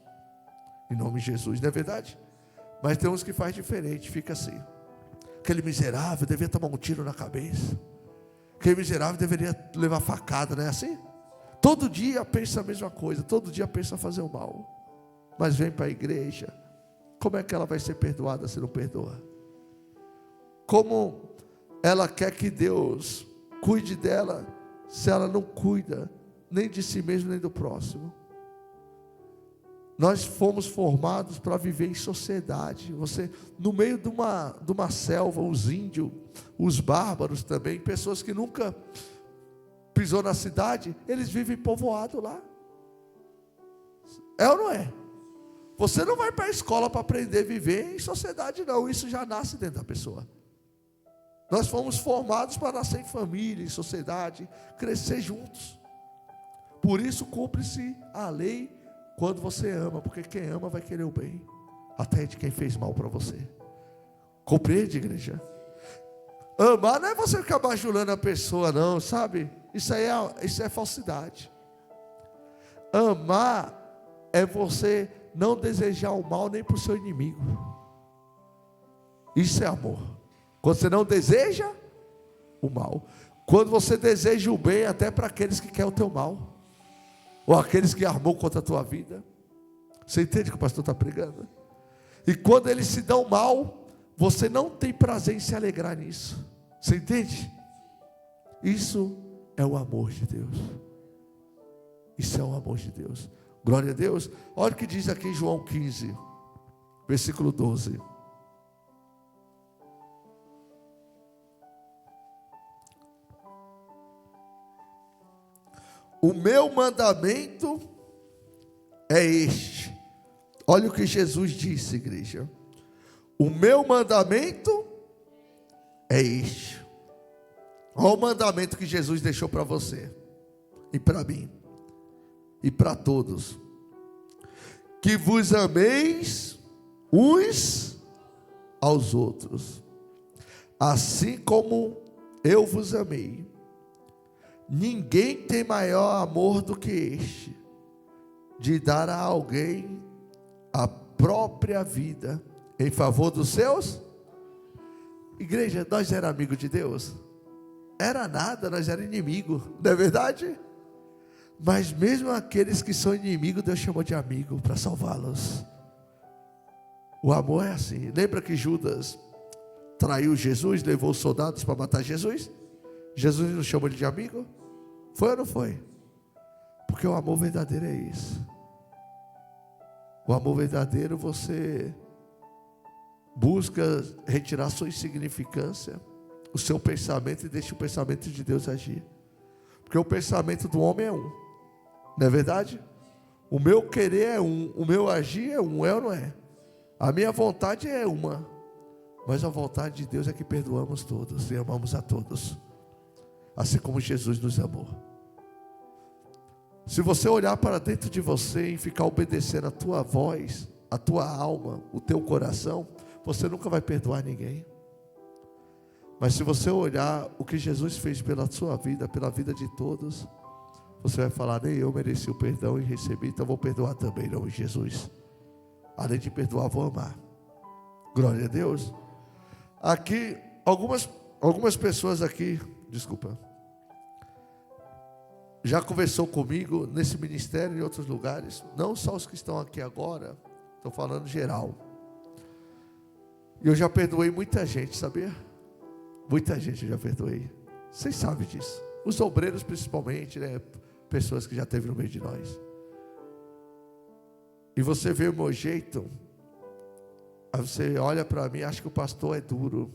em nome de Jesus, não é verdade? Mas tem uns que faz diferente, fica assim. Aquele miserável devia tomar um tiro na cabeça. Aquele miserável deveria levar facada, não é assim? Todo dia pensa a mesma coisa, todo dia pensa fazer o mal. Mas vem para a igreja. Como é que ela vai ser perdoada se não perdoa? Como ela quer que Deus cuide dela, se ela não cuida nem de si mesma nem do próximo? Nós fomos formados para viver em sociedade. Você, no meio de uma selva, os índios, os bárbaros também, pessoas que nunca pisou na cidade, eles vivem povoado lá. É ou não é? Você não vai para a escola para aprender a viver em sociedade, não. Isso já nasce dentro da pessoa. Nós fomos formados para nascer em família, em sociedade, crescer juntos. Por isso cumpre-se a lei quando você ama, porque quem ama vai querer o bem, até de quem fez mal para você. Compreende, igreja? Amar não é você ficar bajulando a pessoa, não, sabe? Isso é falsidade. Amar é você não desejar o mal nem para o seu inimigo. Isso é amor. Quando você não deseja o mal. Quando você deseja o bem até para aqueles que querem o teu mal, ou aqueles que armou contra a tua vida. Você entende o que o pastor está pregando? E quando eles se dão mal, você não tem prazer em se alegrar nisso. Você entende? Isso é o amor de Deus. Isso é o amor de Deus. Glória a Deus. Olha o que diz aqui em João 15, versículo 12. O meu mandamento é este. Olha o que Jesus disse, igreja. O meu mandamento é este. Olha o mandamento que Jesus deixou para você e para mim e para todos: que vos ameis uns aos outros, assim como eu vos amei. Ninguém tem maior amor do que este, de dar a alguém a própria vida em favor dos seus. Igreja, nós éramos amigos de Deus? Era nada, nós éramos inimigos, não é verdade? Mas mesmo aqueles que são inimigos, Deus chamou de amigo para salvá-los. O amor é assim. Lembra que Judas traiu Jesus, levou os soldados para matar Jesus? Jesus não chamou ele de amigo? Foi ou não foi? Porque o amor verdadeiro é isso. O amor verdadeiro, você busca retirar sua insignificância, o seu pensamento, e deixa o pensamento de Deus agir. Porque o pensamento do homem é um, não é verdade? O meu querer é um, o meu agir é um, é ou não é? A minha vontade é uma, mas a vontade de Deus é que perdoamos todos e amamos a todos, assim como Jesus nos amou. Se você olhar para dentro de você e ficar obedecendo a tua voz, a tua alma, o teu coração, você nunca vai perdoar ninguém. Mas se você olhar o que Jesus fez pela sua vida, pela vida de todos, você vai falar: nem eu mereci o perdão e recebi, então vou perdoar também, não, Jesus. Além de perdoar, vou amar. Glória a Deus. Aqui, algumas Algumas pessoas aqui, desculpa, já conversou comigo nesse ministério e em outros lugares, não só os que estão aqui agora, estou falando geral. E eu já perdoei muita gente, sabia? Muita gente eu já perdoei. Vocês sabem disso. Os obreiros principalmente, né? Pessoas que já esteve no meio de nós. E você vê o meu jeito, aí você olha para mim e acha que o pastor é duro.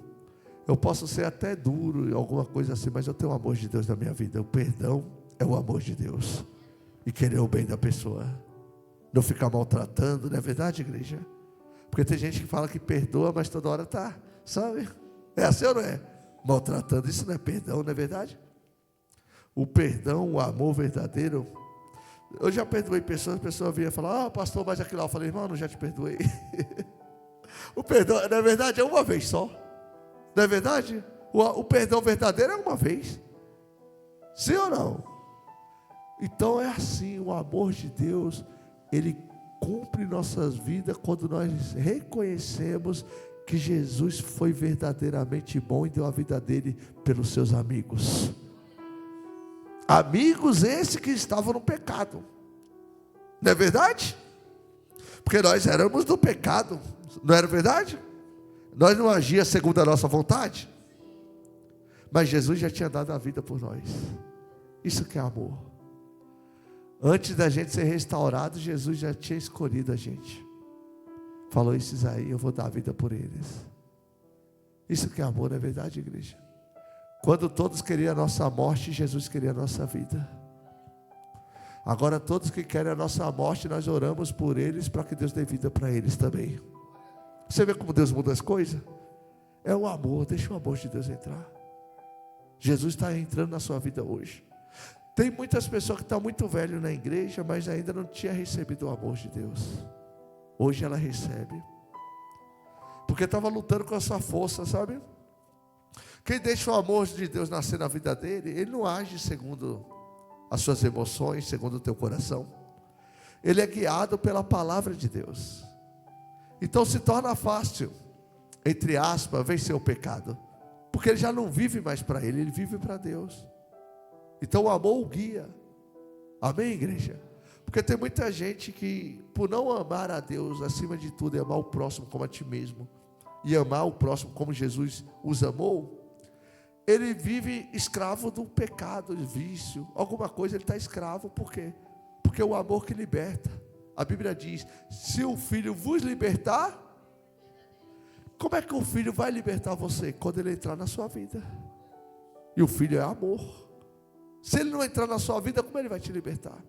Eu posso ser até duro, alguma coisa assim, mas eu tenho o amor de Deus na minha vida. O perdão é o amor de Deus. E querer o bem da pessoa. Não ficar maltratando, não é verdade, igreja? Porque tem gente que fala que perdoa, mas toda hora está, sabe? É assim ou não é? Maltratando, isso não é perdão, não é verdade? O perdão, o amor verdadeiro. Eu já perdoei pessoas, a pessoa vinha falar, pastor, mas aquilo lá. Eu falei, irmão, eu já te perdoei. O perdão, não é verdade? É uma vez só. Não é verdade? O perdão verdadeiro é uma vez. Sim ou não? Então é assim, o amor de Deus, ele cumpre nossas vidas quando nós reconhecemos que Jesus foi verdadeiramente bom e deu a vida dele pelos seus amigos. Amigos esses que estavam no pecado. Não é verdade? Porque nós éramos do pecado. Não era verdade? Nós não agíamos segundo a nossa vontade. Mas Jesus já tinha dado a vida por nós. Isso que é amor. Antes da gente ser restaurado, Jesus já tinha escolhido a gente. Falou, esses aí eu vou dar a vida por eles. Isso que é amor, não é verdade, igreja? Quando todos queriam a nossa morte, Jesus queria a nossa vida. Agora todos que querem a nossa morte, nós oramos por eles, para que Deus dê vida para eles também. Você vê como Deus muda as coisas? É o amor, deixa o amor de Deus entrar. Jesus está entrando na sua vida hoje. Tem muitas pessoas que estão muito velhas na igreja, mas ainda não tinha recebido o amor de Deus. Hoje ela recebe. Porque estava lutando com a sua força, sabe? Quem deixa o amor de Deus nascer na vida dele, ele não age segundo as suas emoções, segundo o teu coração. Ele é guiado pela palavra de Deus. Então se torna fácil, entre aspas, vencer o pecado. Porque ele já não vive mais para ele, ele vive para Deus. Então o amor o guia. Amém, igreja? Porque tem muita gente que, por não amar a Deus acima de tudo, e amar o próximo como a ti mesmo, e amar o próximo como Jesus os amou, ele vive escravo do pecado, do vício, alguma coisa ele está escravo. Por quê? Porque é o amor que liberta. A Bíblia diz, se o Filho vos libertar, como é que o Filho vai libertar você? Quando ele entrar na sua vida. E o Filho é amor. Se ele não entrar na sua vida, como ele vai te libertar?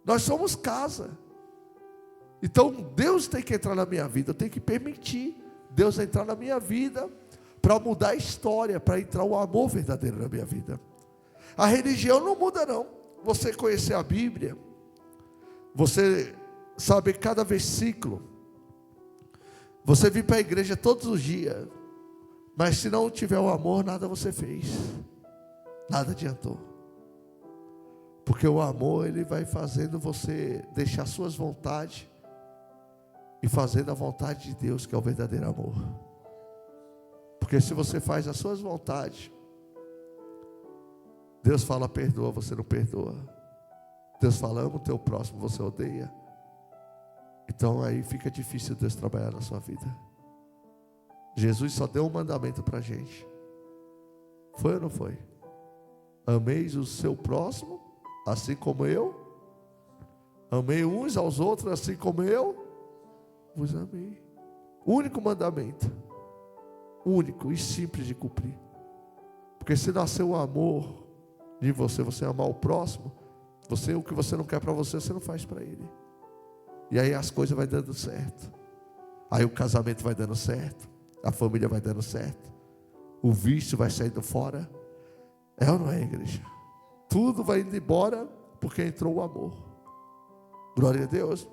Nós somos casa. Então Deus tem que entrar na minha vida. Eu tenho que permitir Deus entrar na minha vida, para mudar a história, para entrar o amor verdadeiro na minha vida. A religião não muda não. Você conhecer a Bíblia, você saber cada versículo, você vir para a igreja todos os dias, mas se não tiver o amor, nada você fez, nada adiantou. Porque o amor, ele vai fazendo você deixar suas vontades e fazendo a vontade de Deus, que é o verdadeiro amor. Porque se você faz as suas vontades, Deus fala perdoa, você não perdoa. Deus fala ama o teu próximo, você odeia. Então aí fica difícil Deus trabalhar na sua vida. Jesus só deu um mandamento para a gente. Foi ou não foi? Ameis o seu próximo, assim como eu. Amei uns aos outros, assim como eu vos amei. Único mandamento. Único e simples de cumprir. Porque se nascer o amor de você, você amar o próximo, o que você não quer para você, você não faz para ele. E aí as coisas vão dando certo. Aí o casamento vai dando certo. A família vai dando certo. O vício vai saindo fora. É ou não é, igreja? Tudo vai indo embora porque entrou o amor. Glória a Deus.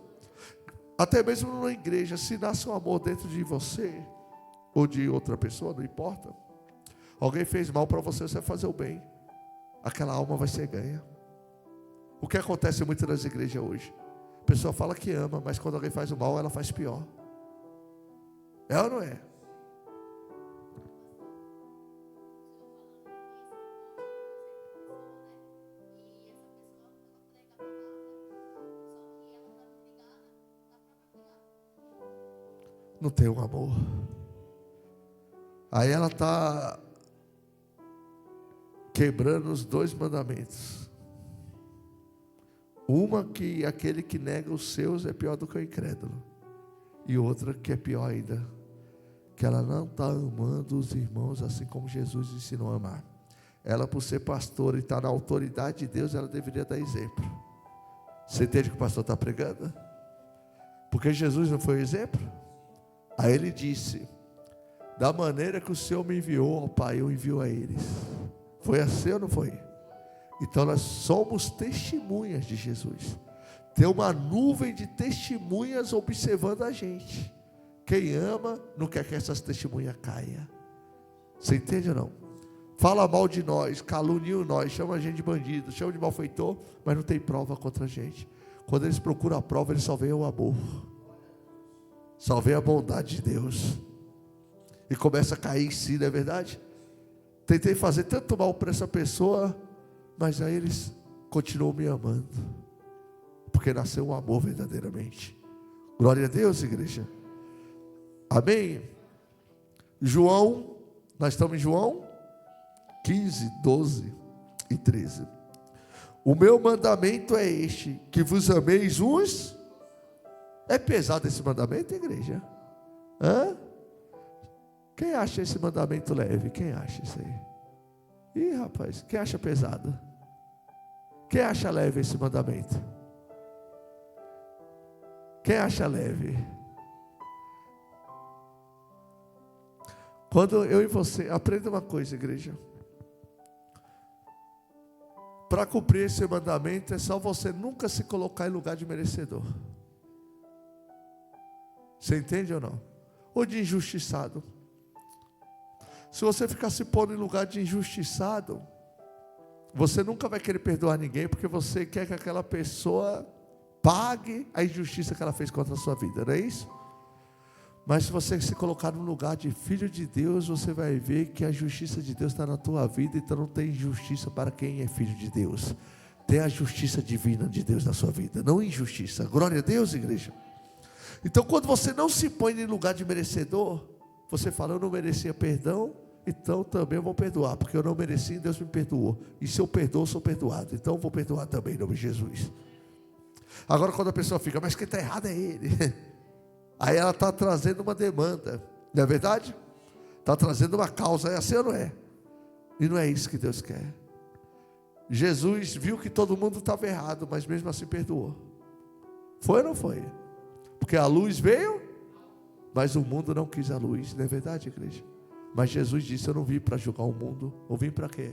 Até mesmo na igreja, se nasce um amor dentro de você ou de outra pessoa, não importa. Alguém fez mal para você, você vai fazer o bem. Aquela alma vai ser ganha. O que acontece muito nas igrejas hoje? A pessoa fala que ama, mas quando alguém faz o mal, ela faz pior. É ou não é? não tem um amor. Aí ela está quebrando os 2 mandamentos. Uma que aquele que nega os seus é pior do que o incrédulo. E outra que é pior ainda, que ela não está amando os irmãos assim como Jesus ensinou a amar. Ela, por ser pastora e estar na autoridade de Deus, ela deveria dar exemplo. Você entende o que o pastor está pregando? Porque Jesus não foi o exemplo? Aí ele disse: da maneira que o Senhor me enviou ao Pai, eu envio a eles. Foi assim ou não foi? Então nós somos testemunhas de Jesus. Tem uma nuvem de testemunhas observando a gente. Quem ama não quer que essas testemunhas caiam. Você entende ou não? Fala mal de nós, calunia nós, chama a gente de bandido, chama de malfeitor, mas não tem prova contra a gente. Quando eles procuram a prova, eles só veem o amor, só veem a bondade de Deus, e começa a cair em si, não é verdade? Tentei fazer tanto mal para essa pessoa, mas aí eles continuam me amando, porque nasceu um amor verdadeiramente. Glória a Deus, igreja. Amém? João, nós estamos em João 15, 12 e 13. O meu mandamento é este, que vos ameis uns. É pesado esse mandamento, igreja? Hã? Quem acha esse mandamento leve? Quem acha isso aí? Ih, rapaz, quem acha pesado? Quem acha leve esse mandamento? Quem acha leve? Quando eu e você, aprenda uma coisa, igreja. Para cumprir esse mandamento é só você nunca se colocar em lugar de merecedor. Você entende ou não? Ou de injustiçado. Se você ficar se pondo em lugar de injustiçado, você nunca vai querer perdoar ninguém, porque você quer que aquela pessoa pague a injustiça que ela fez contra a sua vida, não é isso? Mas se você se colocar no lugar de filho de Deus, você vai ver que a justiça de Deus está na tua vida. Então não tem injustiça para quem é filho de Deus. Tem a justiça divina de Deus na sua vida, não injustiça. Glória a Deus, igreja. Então quando você não se põe em lugar de merecedor, você fala: eu não merecia perdão, então também eu vou perdoar, porque eu não mereci e Deus me perdoou. E se eu perdoo, eu sou perdoado, então eu vou perdoar também em nome de Jesus. Agora quando a pessoa fica: mas quem está errado é ele. Aí ela está trazendo uma demanda, não é verdade? Está trazendo uma causa, é assim ou não é? E não é isso que Deus quer. Jesus viu que todo mundo estava errado, mas mesmo assim perdoou. Foi ou não foi? Porque a luz veio, mas o mundo não quis a luz, não é verdade, igreja? Mas Jesus disse: eu não vim para julgar o mundo, eu vim para quê?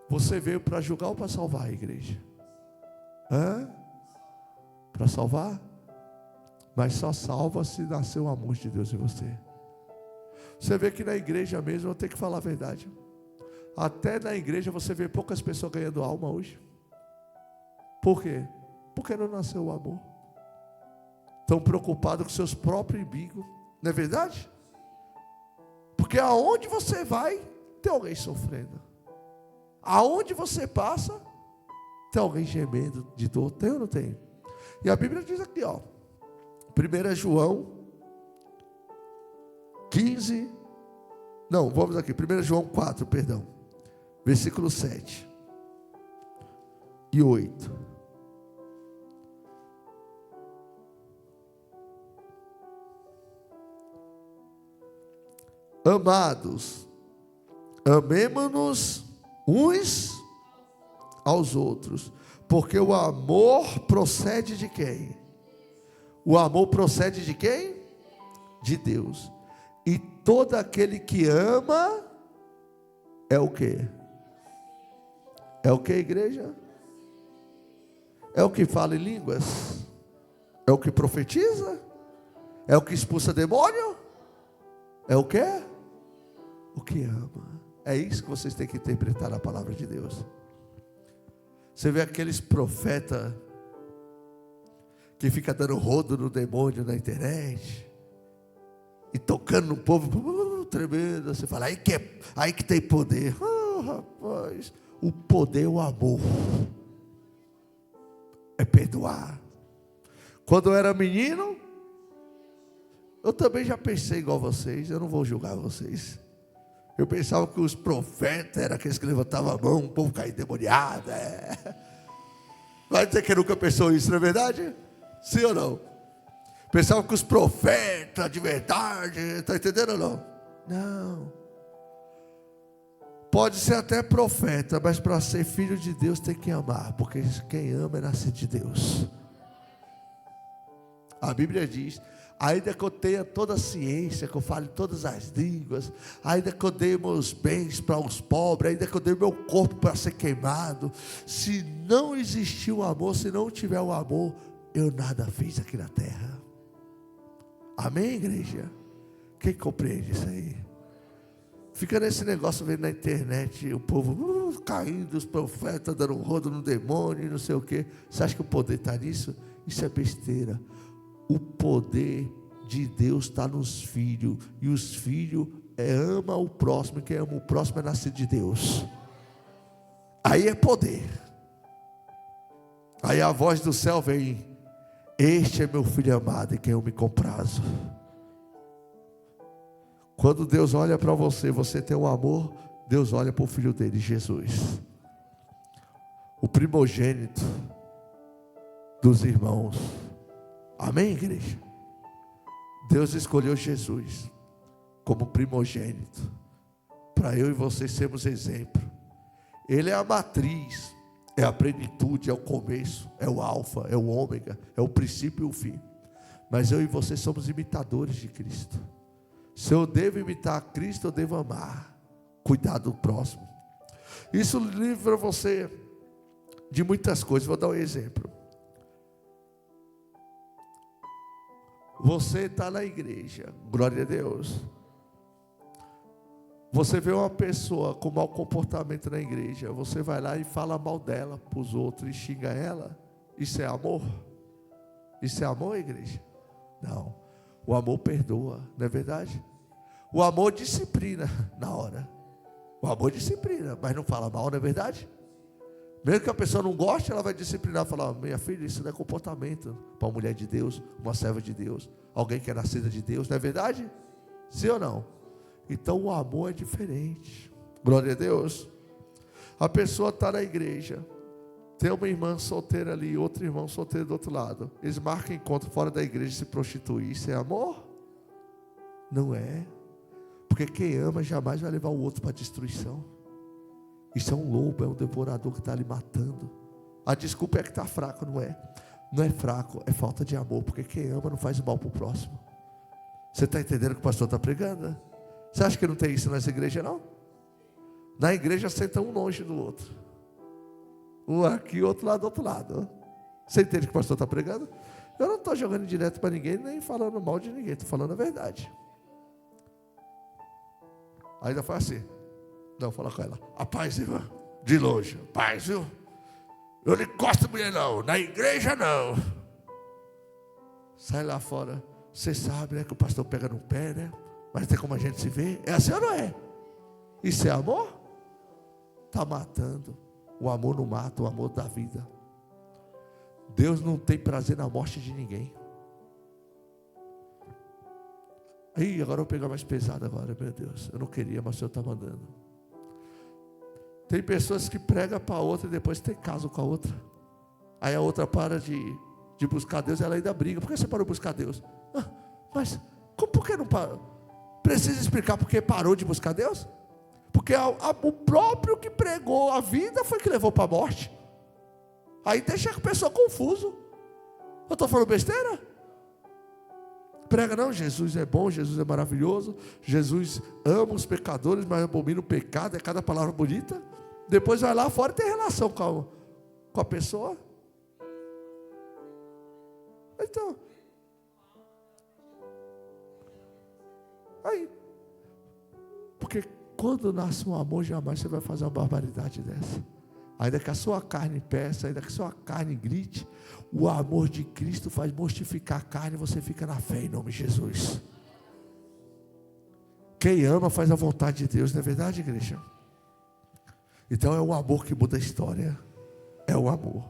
Você veio para julgar ou para salvar a igreja? Para salvar? Mas só salva se nascer o amor de Deus em você. Você vê que na igreja mesmo, eu tenho que falar a verdade, até na igreja você vê poucas pessoas ganhando alma hoje. Por quê? Porque não nasceu o amor. Estão preocupados com seus próprios inimigos, não é verdade? Porque aonde você vai, tem alguém sofrendo. Aonde você passa, tem alguém gemendo de dor. Tem ou não tem? E a Bíblia diz aqui, 1 João 15, não, vamos aqui, 1 João 4, perdão, versículo 7 e 8. Amados, amemo-nos uns aos outros, porque o amor procede de quem? O amor procede de quem? De Deus. E todo aquele que ama é o quê? É o que, igreja? É o que fala em línguas? É o que profetiza? É o que expulsa demônio? É o quê? O que ama. É isso que vocês têm que interpretar na palavra de Deus. Você vê aqueles profetas que fica dando rodo no demônio na internet e tocando no povo, tremendo. Você fala: aí que tem poder. Rapaz, o poder é o amor, é perdoar. Quando eu era menino, Eu também já pensei igual vocês, eu não vou julgar vocês. Eu pensava que os profetas eram aqueles que levantavam a mão, o povo caía endemoniado. Vai dizer que nunca pensou isso, não é verdade? Sim ou não? Pensava que os profetas de verdade, está entendendo ou não? Não. Pode ser até profeta, mas para ser filho de Deus tem que amar, porque quem ama é nascido de Deus. A Bíblia diz: ainda que eu tenha toda a ciência, que eu fale todas as línguas, ainda que eu dê meus bens para os pobres, ainda que eu dê meu corpo para ser queimado, se não existir o amor, se não tiver o amor, eu nada fiz aqui na terra. Amém, igreja? Quem compreende isso aí? Fica nesse negócio vendo na internet o povo caindo, os profetas dando um rodo no demônio e não sei o que. Você acha que o poder está nisso? Isso é besteira. O poder de Deus está nos filhos, e os filhos amam o próximo, e quem ama o próximo é nascido de Deus. Aí é poder. Aí a voz do céu vem: este é meu filho amado, em quem eu me comprazo. Quando Deus olha para você, você tem um amor, Deus olha para o filho dele, Jesus, o primogênito dos irmãos. Amém, igreja? Deus escolheu Jesus como primogênito, para eu e você sermos exemplo. Ele é a matriz, é a plenitude, é o começo, é o alfa, é o ômega, é o princípio e o fim. Mas eu e você somos imitadores de Cristo. Se eu devo imitar Cristo, eu devo amar, cuidar do próximo. Isso livra você de muitas coisas. Vou dar um exemplo. Você está na igreja, glória a Deus. Você vê uma pessoa com mau comportamento na igreja, você vai lá e fala mal dela para os outros e xinga ela. Isso é amor? Isso é amor, igreja? Não. O amor perdoa, não é verdade? O amor disciplina na hora. O amor disciplina, mas não fala mal, não é verdade? Mesmo que a pessoa não goste, ela vai disciplinar, falar: minha filha, isso não é comportamento para uma mulher de Deus, uma serva de Deus, alguém que é nascida de Deus, não é verdade? Sim ou não? Então o amor é diferente. Glória a Deus. A pessoa está na igreja, tem uma irmã solteira ali, outro irmão solteiro do outro lado, eles marcam encontro fora da igreja e se prostituir. Isso é amor? Não é. Porque quem ama jamais vai levar o outro para a destruição. Isso é um lobo, é um devorador que está ali matando. A desculpa é que está fraco, não é? Não é fraco, é falta de amor. Porque quem ama não faz mal para o próximo. Você está entendendo o que o pastor está pregando? Você acha que não tem isso nessa igreja, não? Na igreja senta um longe do outro, um aqui, outro lá do outro lado. Você entende o que o pastor está pregando? Eu não estou jogando direto para ninguém, nem falando mal de ninguém, estou falando a verdade. Ainda faz assim. Não, fala com ela: a paz, irmã, de longe. Paz, viu? Eu não encosto mulher não, na igreja não. Sai lá fora. Você sabe, né, que o pastor pega no pé, né? Mas tem como a gente se ver. É assim ou não é? Isso é amor? Está matando. O amor não mata, o amor dá vida. Deus não tem prazer na morte de ninguém. Aí, agora eu vou pegar mais pesado agora, meu Deus. Eu não queria, mas o Senhor está mandando. Tem pessoas que pregam para a outra e depois tem caso com a outra. Aí a outra para de buscar Deus, ela ainda briga. Por que você parou de buscar Deus? Mas, por que não parou? Precisa explicar por que parou de buscar Deus? Porque o próprio que pregou a vida foi que levou para a morte. Aí deixa a pessoa confuso. Eu estou falando besteira? Prega não, Jesus é bom, Jesus é maravilhoso, Jesus ama os pecadores, mas abomina o pecado, é cada palavra bonita. Depois vai lá fora e tem relação com a pessoa. Então, aí, porque quando nasce um amor, jamais você vai fazer uma barbaridade dessa. Ainda que a sua carne peça, ainda que a sua carne grite, o amor de Cristo faz mortificar a carne, você fica na fé em nome de Jesus. Quem ama faz a vontade de Deus, não é verdade, igreja? Então é o amor que muda a história. É o amor.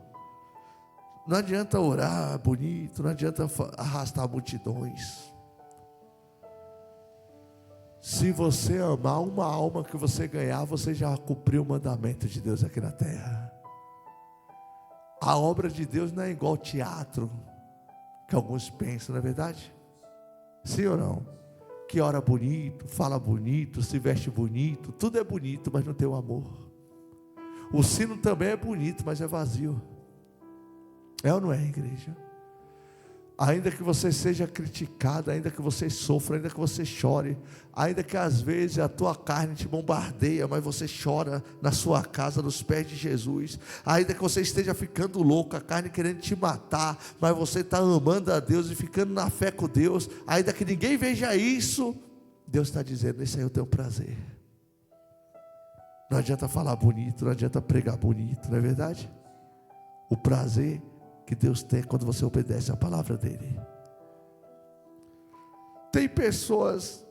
Não adianta orar bonito, não adianta arrastar multidões. Se você amar uma alma que você ganhar, você já cumpriu o mandamento de Deus aqui na terra. A obra de Deus não é igual teatro, que alguns pensam, não é verdade? Sim ou não? Que ora bonito, fala bonito, se veste bonito, tudo é bonito, mas não tem o amor. O sino também é bonito, mas é vazio. É ou não é, igreja? Ainda que você seja criticado, ainda que você sofra, ainda que você chore, ainda que às vezes a tua carne te bombardeia, mas você chora na sua casa, nos pés de Jesus, ainda que você esteja ficando louco, a carne querendo te matar, mas você está amando a Deus e ficando na fé com Deus, ainda que ninguém veja isso, Deus está dizendo, nesse aí eu tenho prazer. Não adianta falar bonito, não adianta pregar bonito, não é verdade? O prazer que Deus tem quando você obedece a palavra dele. Tem pessoas,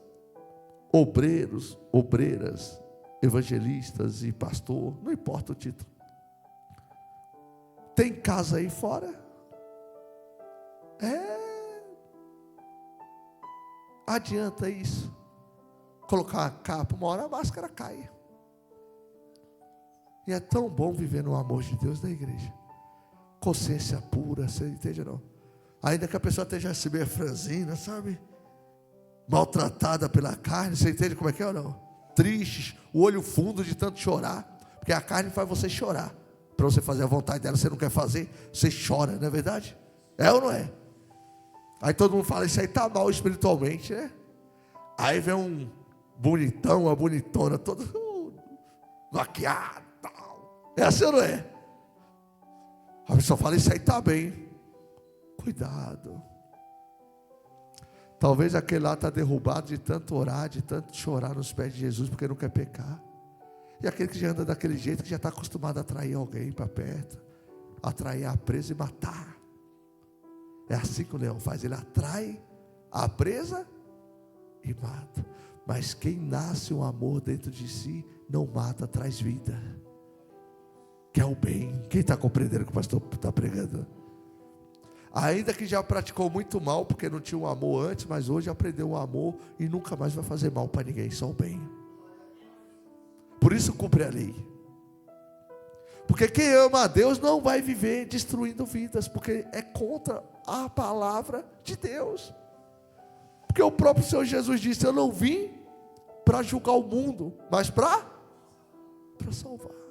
obreiros, obreiras, evangelistas e pastor, não importa o título, tem casa aí fora, adianta isso, colocar uma capa, uma hora a máscara cai, e é tão bom viver no amor de Deus da igreja, consciência pura, você entende não? Ainda que a pessoa esteja assim meio franzina, sabe? Maltratada pela carne, você entende como é que é ou não? Tristes, o olho fundo de tanto chorar, porque a carne faz você chorar, para você fazer a vontade dela, você não quer fazer, você chora, não é verdade? É ou não é? Aí todo mundo fala, isso aí está mal espiritualmente, né? Aí vem um bonitão, uma bonitona, todo maquiado, tal. É assim ou não é? A pessoa fala, isso aí está bem. Cuidado. Talvez aquele lá está derrubado de tanto orar, de tanto chorar nos pés de Jesus, porque não quer pecar. E aquele que já anda daquele jeito, que já está acostumado a atrair alguém para perto, atrair a presa e matar. É assim que o leão faz, ele atrai a presa e mata. Mas quem nasce um amor dentro de si, não mata, traz vida. Que é o bem. Quem está compreendendo o que o pastor está pregando? Ainda que já praticou muito mal, porque não tinha um amor antes, mas hoje aprendeu um amor e nunca mais vai fazer mal para ninguém, só o bem. Por isso cumpre a lei. Porque quem ama a Deus não vai viver destruindo vidas, porque é contra a palavra de Deus. Porque o próprio Senhor Jesus disse, eu não vim para julgar o mundo, mas para salvar.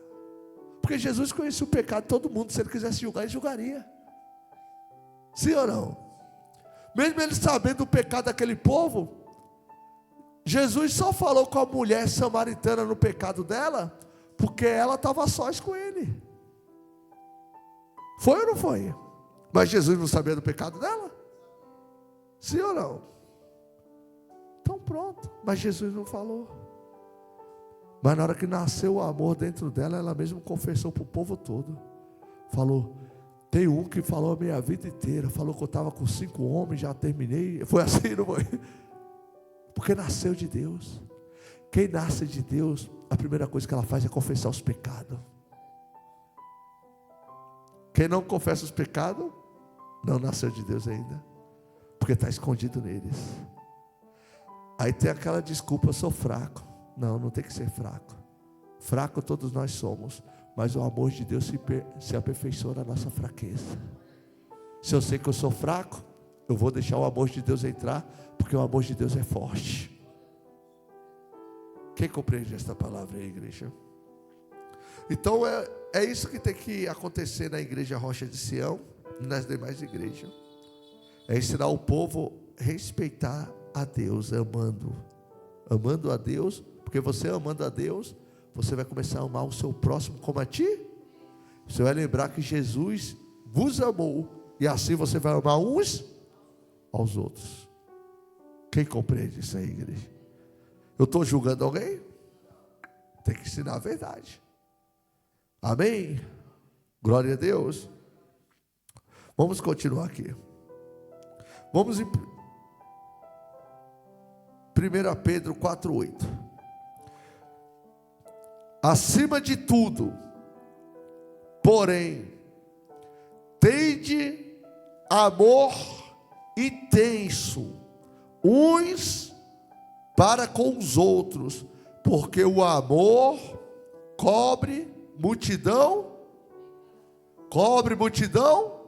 Porque Jesus conhecia o pecado de todo mundo. Se ele quisesse julgar, ele julgaria. Sim ou não? Mesmo ele sabendo do pecado daquele povo, Jesus só falou com a mulher samaritana no pecado dela, porque ela estava sós com ele. Foi ou não foi? Mas Jesus não sabia do pecado dela? Sim ou não? Então pronto. Mas Jesus não falou. Mas na hora que nasceu o amor dentro dela, ela mesma confessou para o povo todo. Falou, tem um que falou a minha vida inteira, falou que eu estava com 5 homens, já terminei. Foi assim, não foi? Porque nasceu de Deus. Quem nasce de Deus, a primeira coisa que ela faz é confessar os pecados. Quem não confessa os pecados, não nasceu de Deus ainda, porque está escondido neles. Aí tem aquela desculpa, eu sou fraco. Não, não tem que ser fraco. Fraco todos nós somos, mas o amor de Deus se aperfeiçoa na nossa fraqueza. Se eu sei que eu sou fraco, eu vou deixar o amor de Deus entrar, porque o amor de Deus é forte. Quem compreende esta palavra aí, igreja? Então é isso que tem que acontecer na igreja Rocha de Sião e nas demais igrejas. É ensinar o povo a respeitar a Deus, amando a Deus, porque você amando a Deus, você vai começar a amar o seu próximo como a ti. Você vai lembrar que Jesus vos amou, e assim você vai amar uns aos outros. Quem compreende isso aí, igreja? Eu estou julgando alguém? Tem que ensinar a verdade. Amém? Glória a Deus. Vamos continuar aqui. Vamos em 1 Pedro 4,8. Acima de tudo, porém, tende amor intenso uns para com os outros, porque o amor cobre multidão. Cobre multidão.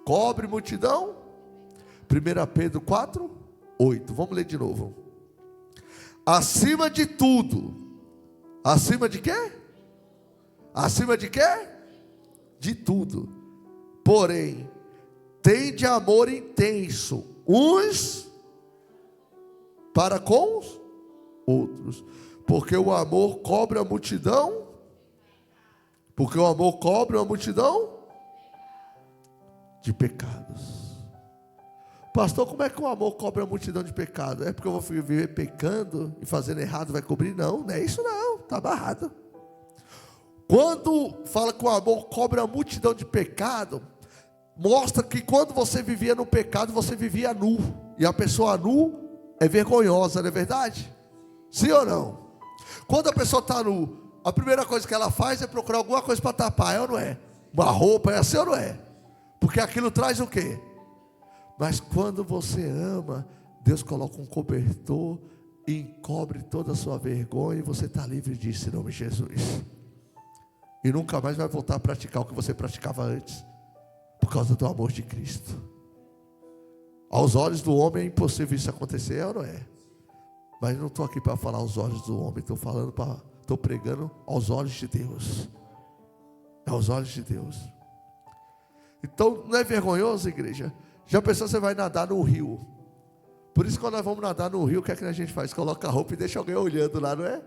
Cobre multidão. 1 Pedro 4, 8. Vamos ler de novo. Acima de tudo. Acima de quê? Acima de quê? De tudo. Porém, tende amor intenso uns para com os outros. Porque o amor cobre a multidão. Porque o amor cobre a multidão de pecados. Pastor, como é que o amor cobre a multidão de pecados? É porque eu vou viver pecando e fazendo errado vai cobrir? Não, não é isso não, está barrado. Quando fala que o amor cobre a multidão de pecado, mostra que quando você vivia no pecado, você vivia nu. E a pessoa nu é vergonhosa, não é verdade? Sim ou não? Quando a pessoa está nu, a primeira coisa que ela faz é procurar alguma coisa para tapar, é ou não é? Uma roupa, é assim ou não é? Porque aquilo traz o quê? Mas quando você ama, Deus coloca um cobertor e encobre toda a sua vergonha, e você está livre disso em nome de Jesus. E nunca mais vai voltar a praticar o que você praticava antes, por causa do amor de Cristo. Aos olhos do homem é impossível isso acontecer, é ou não é? Mas não estou aqui para falar aos olhos do homem, estou pregando aos olhos de Deus. É aos olhos de Deus. Então não é vergonhoso, igreja? Já pensou, você vai nadar no rio? Por isso, quando nós vamos nadar no rio, o que é que a gente faz? Coloca a roupa e deixa alguém olhando lá, não é?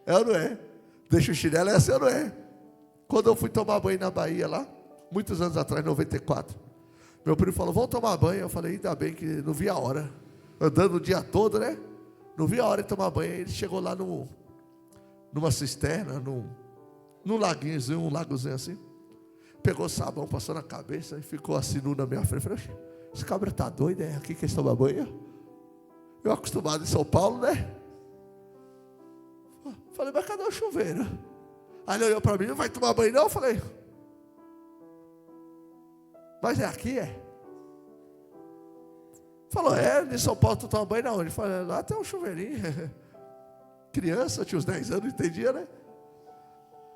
É ou não é? Deixa o chinelo, é assim ou não é? Quando eu fui tomar banho na Bahia lá, muitos anos atrás, 94, meu primo falou, vamos tomar banho. Eu falei, ainda bem que não vi a hora. Andando o dia todo, né? Não vi a hora de tomar banho. Ele chegou lá numa cisterna, num laguinhozinho, um lagozinho assim. Pegou sabão, passou na cabeça e ficou assim nu na minha frente. Falei, esse cabra tá doido, é aqui que eles tomam banho? Eu acostumado em São Paulo, né? Falei, mas cadê o chuveiro? Aí ele olhou para mim, não vai tomar banho não? Eu falei, mas é aqui, é? Falou, em São Paulo tu toma banho na onde? Eu falei, lá tem um chuveirinho. Criança, eu tinha uns 10 anos, não entendia, né?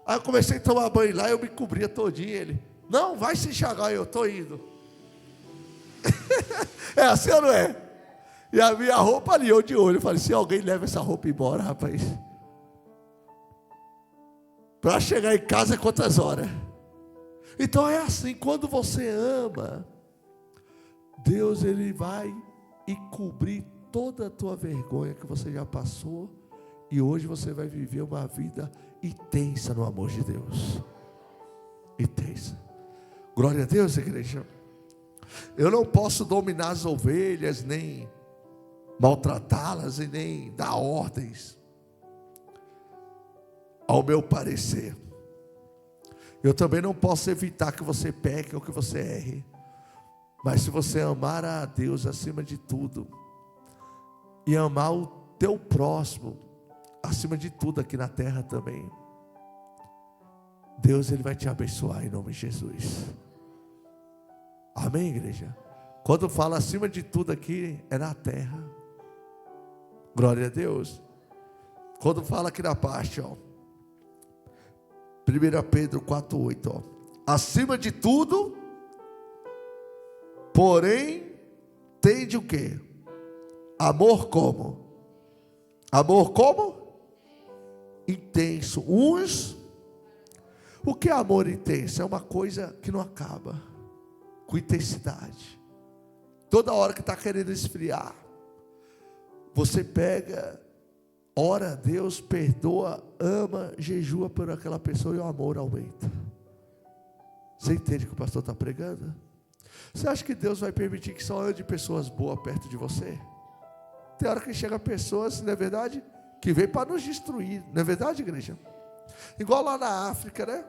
Aí eu comecei a tomar banho lá, eu me cobria todinho. Ele, não, vai se enxagar, eu estou indo. É assim ou não é? E a minha roupa ali, eu de olho. Eu falei, se alguém leva essa roupa embora, rapaz. Para chegar em casa, quantas horas? Então é assim, quando você ama, Deus ele vai e cobrir toda a tua vergonha que você já passou. E hoje você vai viver uma vida intensa no amor de Deus. Intensa. Glória a Deus, igreja. Eu não posso dominar as ovelhas, nem maltratá-las, e nem dar ordens ao meu parecer. Eu também não posso evitar que você peque ou que você erre. Mas se você amar a Deus acima de tudo, e amar o teu próximo acima de tudo aqui na terra também, Deus ele vai te abençoar em nome de Jesus. Amém, igreja? Quando fala acima de tudo aqui, é na terra. Glória a Deus. Quando fala aqui na parte, 1 Pedro 4:8, acima de tudo, porém, tende o quê? Amor como? Amor como? Intenso. O que é amor intenso? É uma coisa que não acaba, com intensidade. Toda hora que está querendo esfriar, você pega, ora a Deus, perdoa, ama, jejua por aquela pessoa e o amor aumenta. Você entende o que o pastor está pregando? Você acha que Deus vai permitir que só ande pessoas boas perto de você? Tem hora que chega pessoas, não é verdade, que vem para nos destruir, não é verdade, igreja? Igual lá na África, né?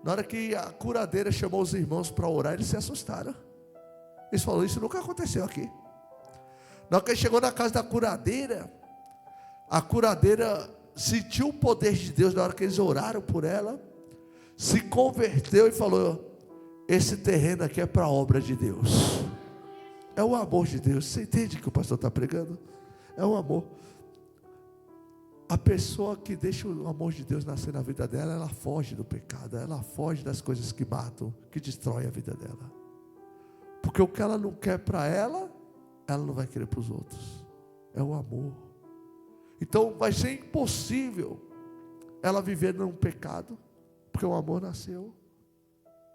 Na hora que a curadeira chamou os irmãos para orar, eles se assustaram. Eles falaram, isso nunca aconteceu aqui. Na hora que ele chegou na casa da curadeira, a curadeira sentiu o poder de Deus na hora que eles oraram por ela, se converteu e falou, esse terreno aqui é para a obra de Deus. É o amor de Deus. Você entende o que o pastor está pregando? É o amor. a pessoa que deixa o amor de Deus nascer na vida dela, ela foge do pecado, ela foge das coisas que matam, que destroem a vida dela. Porque o que ela não quer para ela não vai querer para os outros. É o amor. Então vai ser impossível ela viver num pecado, porque o amor nasceu.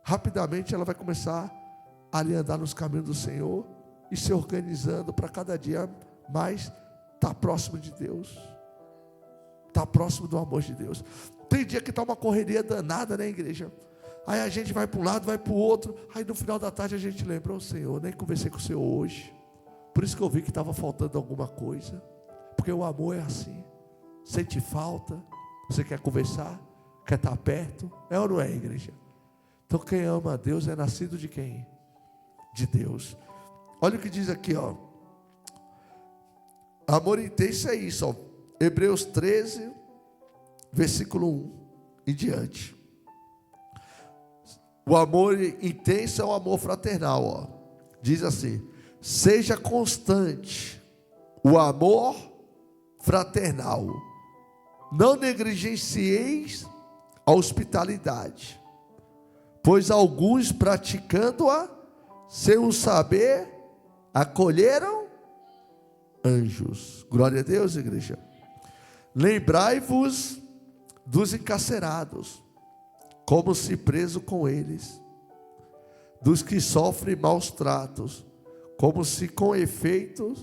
Rapidamente ela vai começar a ali andar nos caminhos do Senhor e se organizando para cada dia mais estar próximo de Deus, estar próximo do amor de Deus. Tem dia que está uma correria danada, né, igreja? Aí a gente vai para um lado, vai para o outro. Aí no final da tarde a gente lembra: o Senhor, nem conversei com o Senhor hoje. Por isso que eu vi que estava faltando alguma coisa. Porque o amor é assim. Sente falta, você quer conversar, quer estar perto. É ou não é, igreja? Então quem ama a Deus é nascido de quem? De Deus. Olha o que diz aqui, ó. Amor intenso é isso, ó. Hebreus 13, versículo 1 em diante. O amor intenso é o amor fraternal, ó. Diz assim: seja constante o amor fraternal, não negligencieis a hospitalidade, pois alguns praticando-a, sem o saber, acolheram anjos. Glória a Deus, igreja. Lembrai-vos dos encarcerados, como se preso com eles, dos que sofrem maus tratos, como se com efeito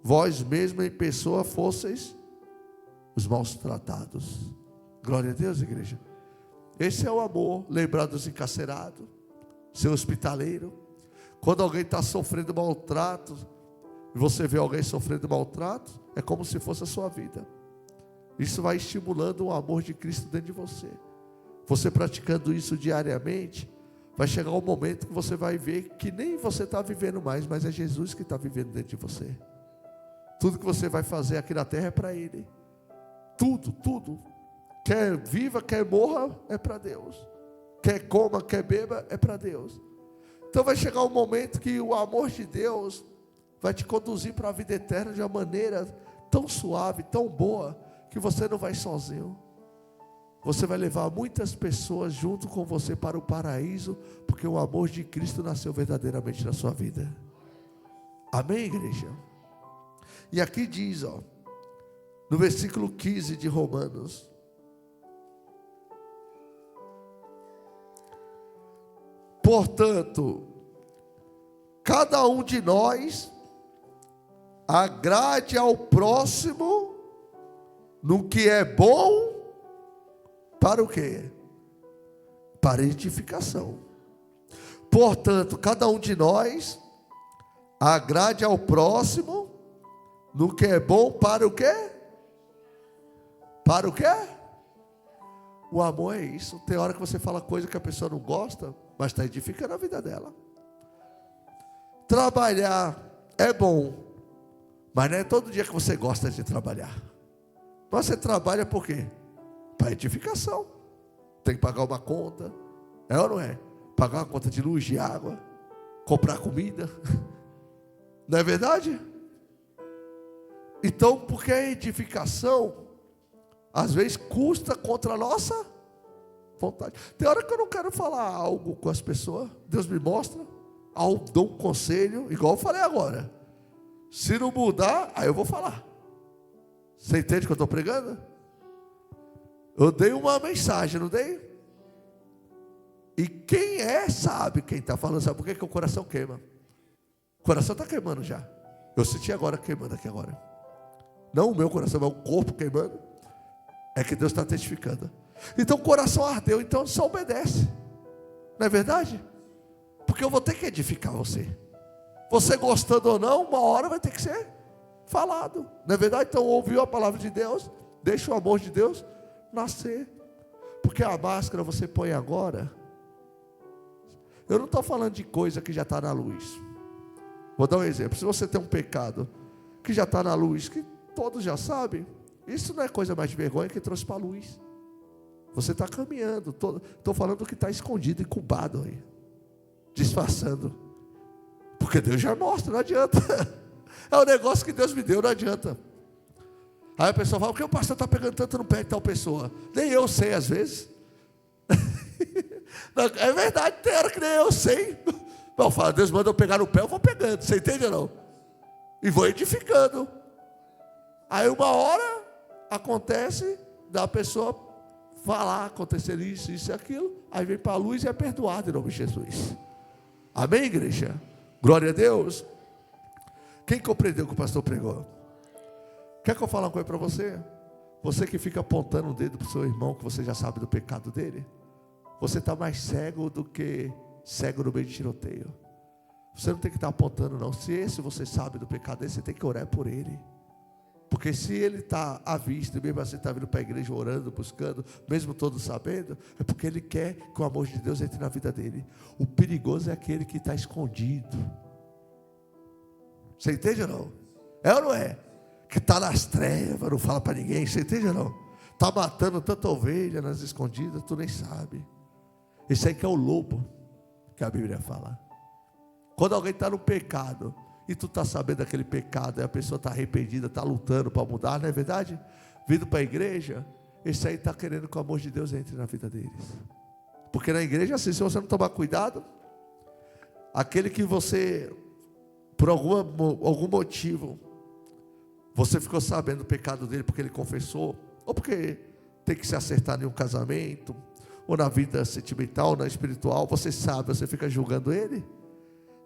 vós mesmos em pessoa fosseis os maus tratados. Glória a Deus, igreja. Esse é o amor. Lembrar dos encarcerados, ser hospitaleiro. Quando alguém está sofrendo maltrato, e você vê alguém sofrendo maltrato, é como se fosse a sua vida. Isso vai estimulando o amor de Cristo dentro de você. Você praticando isso diariamente, vai chegar um momento que você vai ver que nem você está vivendo mais, mas é Jesus que está vivendo dentro de você. Tudo que você vai fazer aqui na terra é para Ele. Tudo, tudo. Quer viva, quer morra, é para Deus. Quer coma, quer beba, é para Deus. Então vai chegar um momento que o amor de Deus vai te conduzir para a vida eterna de uma maneira tão suave, tão boa, que você não vai sozinho. Você vai levar muitas pessoas junto com você para o paraíso, porque o amor de Cristo nasceu verdadeiramente na sua vida. Amém, igreja? E aqui diz, ó, no versículo 15 de Romanos: portanto, cada um de nós agrade ao próximo no que é bom. Para o quê? Para edificação. Portanto, cada um de nós agrade ao próximo no que é bom para o quê? Para o quê? O amor é isso. Tem hora que você fala coisa que a pessoa não gosta, mas está edificando a vida dela. Trabalhar é bom, mas não é todo dia que você gosta de trabalhar. Mas você trabalha por quê? Para edificação. Tem que pagar uma conta, é ou não é? Pagar uma conta de luz, de água, comprar comida. Não é verdade? Então, porque a edificação às vezes custa contra a nossa vontade. Tem hora que eu não quero falar algo com as pessoas, Deus me mostra, dou um conselho, igual eu falei agora. Se não mudar, aí eu vou falar. Você entende o que eu estou pregando? Eu dei uma mensagem, não dei? E quem sabe quem está falando. Sabe por quê? Que o coração queima. O coração está queimando já. Eu senti agora queimando aqui agora. Não o meu coração, mas o corpo queimando. É que Deus está testificando. Então o coração ardeu, então só obedece. Não é verdade? Porque eu vou ter que edificar você. Você gostando ou não, uma hora vai ter que ser falado. Não é verdade? Então ouviu a palavra de Deus, deixa o amor de Deus nascer. Porque a máscara você põe agora. Eu não estou falando de coisa que já está na luz. Vou dar um exemplo. Se você tem um pecado que já está na luz, que todos já sabem, isso não é coisa mais de vergonha que trouxe para a luz. Você está caminhando. Estou falando do que está escondido, incubado aí, disfarçando. Porque Deus já mostra, não adianta. É o negócio que Deus me deu, não adianta. Aí a pessoa fala: por que o pastor está pegando tanto no pé de tal pessoa? Nem eu sei às vezes. Não, é verdade, tem hora que nem eu sei. Não, fala: Deus manda eu pegar no pé, eu vou pegando. Você entende ou não? E vou edificando. Aí uma hora acontece da pessoa falar, acontecer isso, isso e aquilo. Aí vem para a luz e é perdoado em nome de Jesus. Amém, igreja? Glória a Deus. Quem compreendeu o que o pastor pregou? Quer que eu fale uma coisa para você? Você que fica apontando o dedo para o seu irmão, que você já sabe do pecado dele, você está mais cego do que cego no meio de tiroteio. Você não tem que estar apontando não. Se esse você sabe do pecado dele, você tem que orar por ele. Porque se ele está à vista, e mesmo assim está vindo para a igreja orando, buscando, mesmo todos sabendo, é porque ele quer que o amor de Deus entre na vida dele. O perigoso é aquele que está escondido. Você entende ou não? É ou não é? Que está nas trevas, não fala para ninguém. Você entende ou não? Está matando tanta ovelha nas escondidas, tu nem sabe. Esse aí que é o lobo, que a Bíblia fala. Quando alguém está no pecado, e tu está sabendo daquele pecado, e a pessoa está arrependida, está lutando para mudar, não é verdade? Vindo para a igreja, esse aí está querendo que o amor de Deus entre na vida deles. Porque na igreja, assim, se você não tomar cuidado, aquele que você, por algum motivo, você ficou sabendo do pecado dele porque ele confessou, ou porque tem que se acertar em um casamento, ou na vida sentimental, ou na espiritual, você sabe, você fica julgando ele.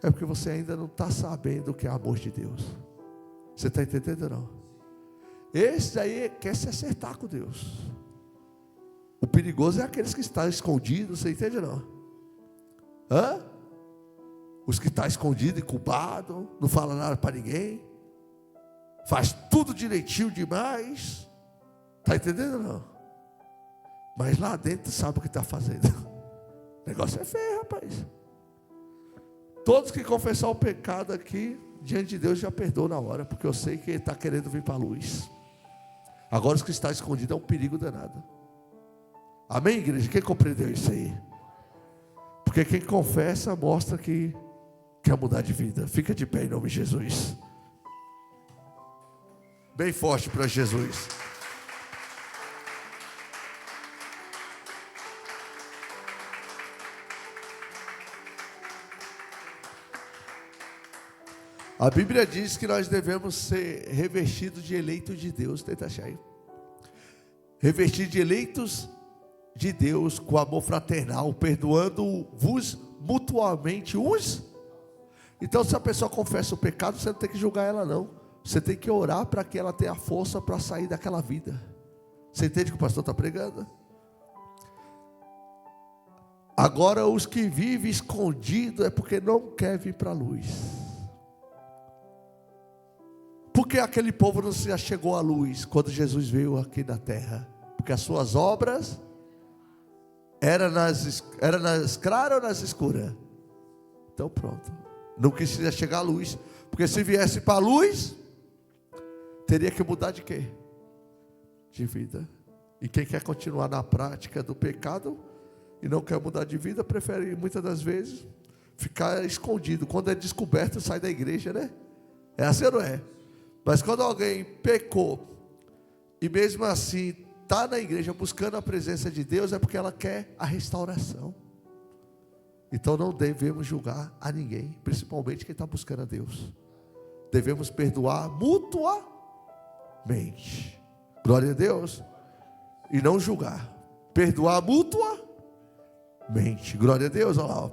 É porque você ainda não está sabendo o que é amor de Deus. Você está entendendo ou não? Esse aí quer se acertar com Deus. O perigoso é aqueles que estão escondidos. Você entende ou não? Hã? Os que estão escondidos e culpados, não fala nada para ninguém, faz tudo direitinho demais. Está entendendo ou não? Mas lá dentro sabe o que está fazendo. O negócio é feio, rapaz. Todos que confessar o pecado aqui, diante de Deus já perdoa na hora, porque eu sei que ele está querendo vir para a luz. Agora os que estão escondidos é um perigo danado. Amém, igreja? Quem compreendeu isso aí? Porque quem confessa mostra que quer mudar de vida. Fica de pé em nome de Jesus. Bem forte para Jesus. A Bíblia diz que nós devemos ser revestidos de eleitos de Deus. Tenta achar aí. Revestidos de eleitos de Deus com amor fraternal, perdoando-vos mutuamente uns. Então, se a pessoa confessa o pecado, você não tem que julgar ela não. Você tem que orar para que ela tenha força para sair daquela vida. Você entende o que o pastor está pregando? Agora, os que vivem escondidos é porque não quer vir para a luz. Porque aquele povo não se chegou à luz quando Jesus veio aqui na terra? Porque as suas obras eram nas claras ou nas escuras? Então pronto, não quis chegar à luz. Porque se viesse para a luz, teria que mudar de quê? De vida. E quem quer continuar na prática do pecado e não quer mudar de vida, prefere muitas das vezes ficar escondido. Quando é descoberto, sai da igreja, né? É assim ou não é? Mas quando alguém pecou e mesmo assim está na igreja buscando a presença de Deus, é porque ela quer a restauração. Então não devemos julgar a ninguém, principalmente quem está buscando a Deus. Devemos perdoar mutuamente. Glória a Deus. E não julgar. Perdoar mutuamente. Glória a Deus. Olha lá.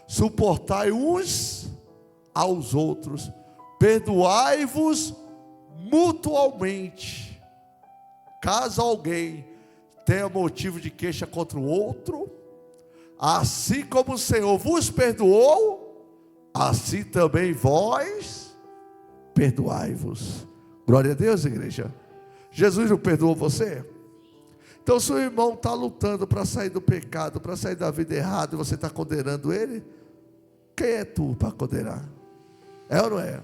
Suportai uns aos outros. Perdoai-vos mutualmente. Caso alguém tenha motivo de queixa contra o outro, assim como o Senhor vos perdoou, assim também vós perdoai-vos. Glória a Deus, igreja. Jesus não perdoou você? Então, se o irmão está lutando para sair do pecado, para sair da vida errada, e você está condenando ele, quem é tu para condenar? É ou não é?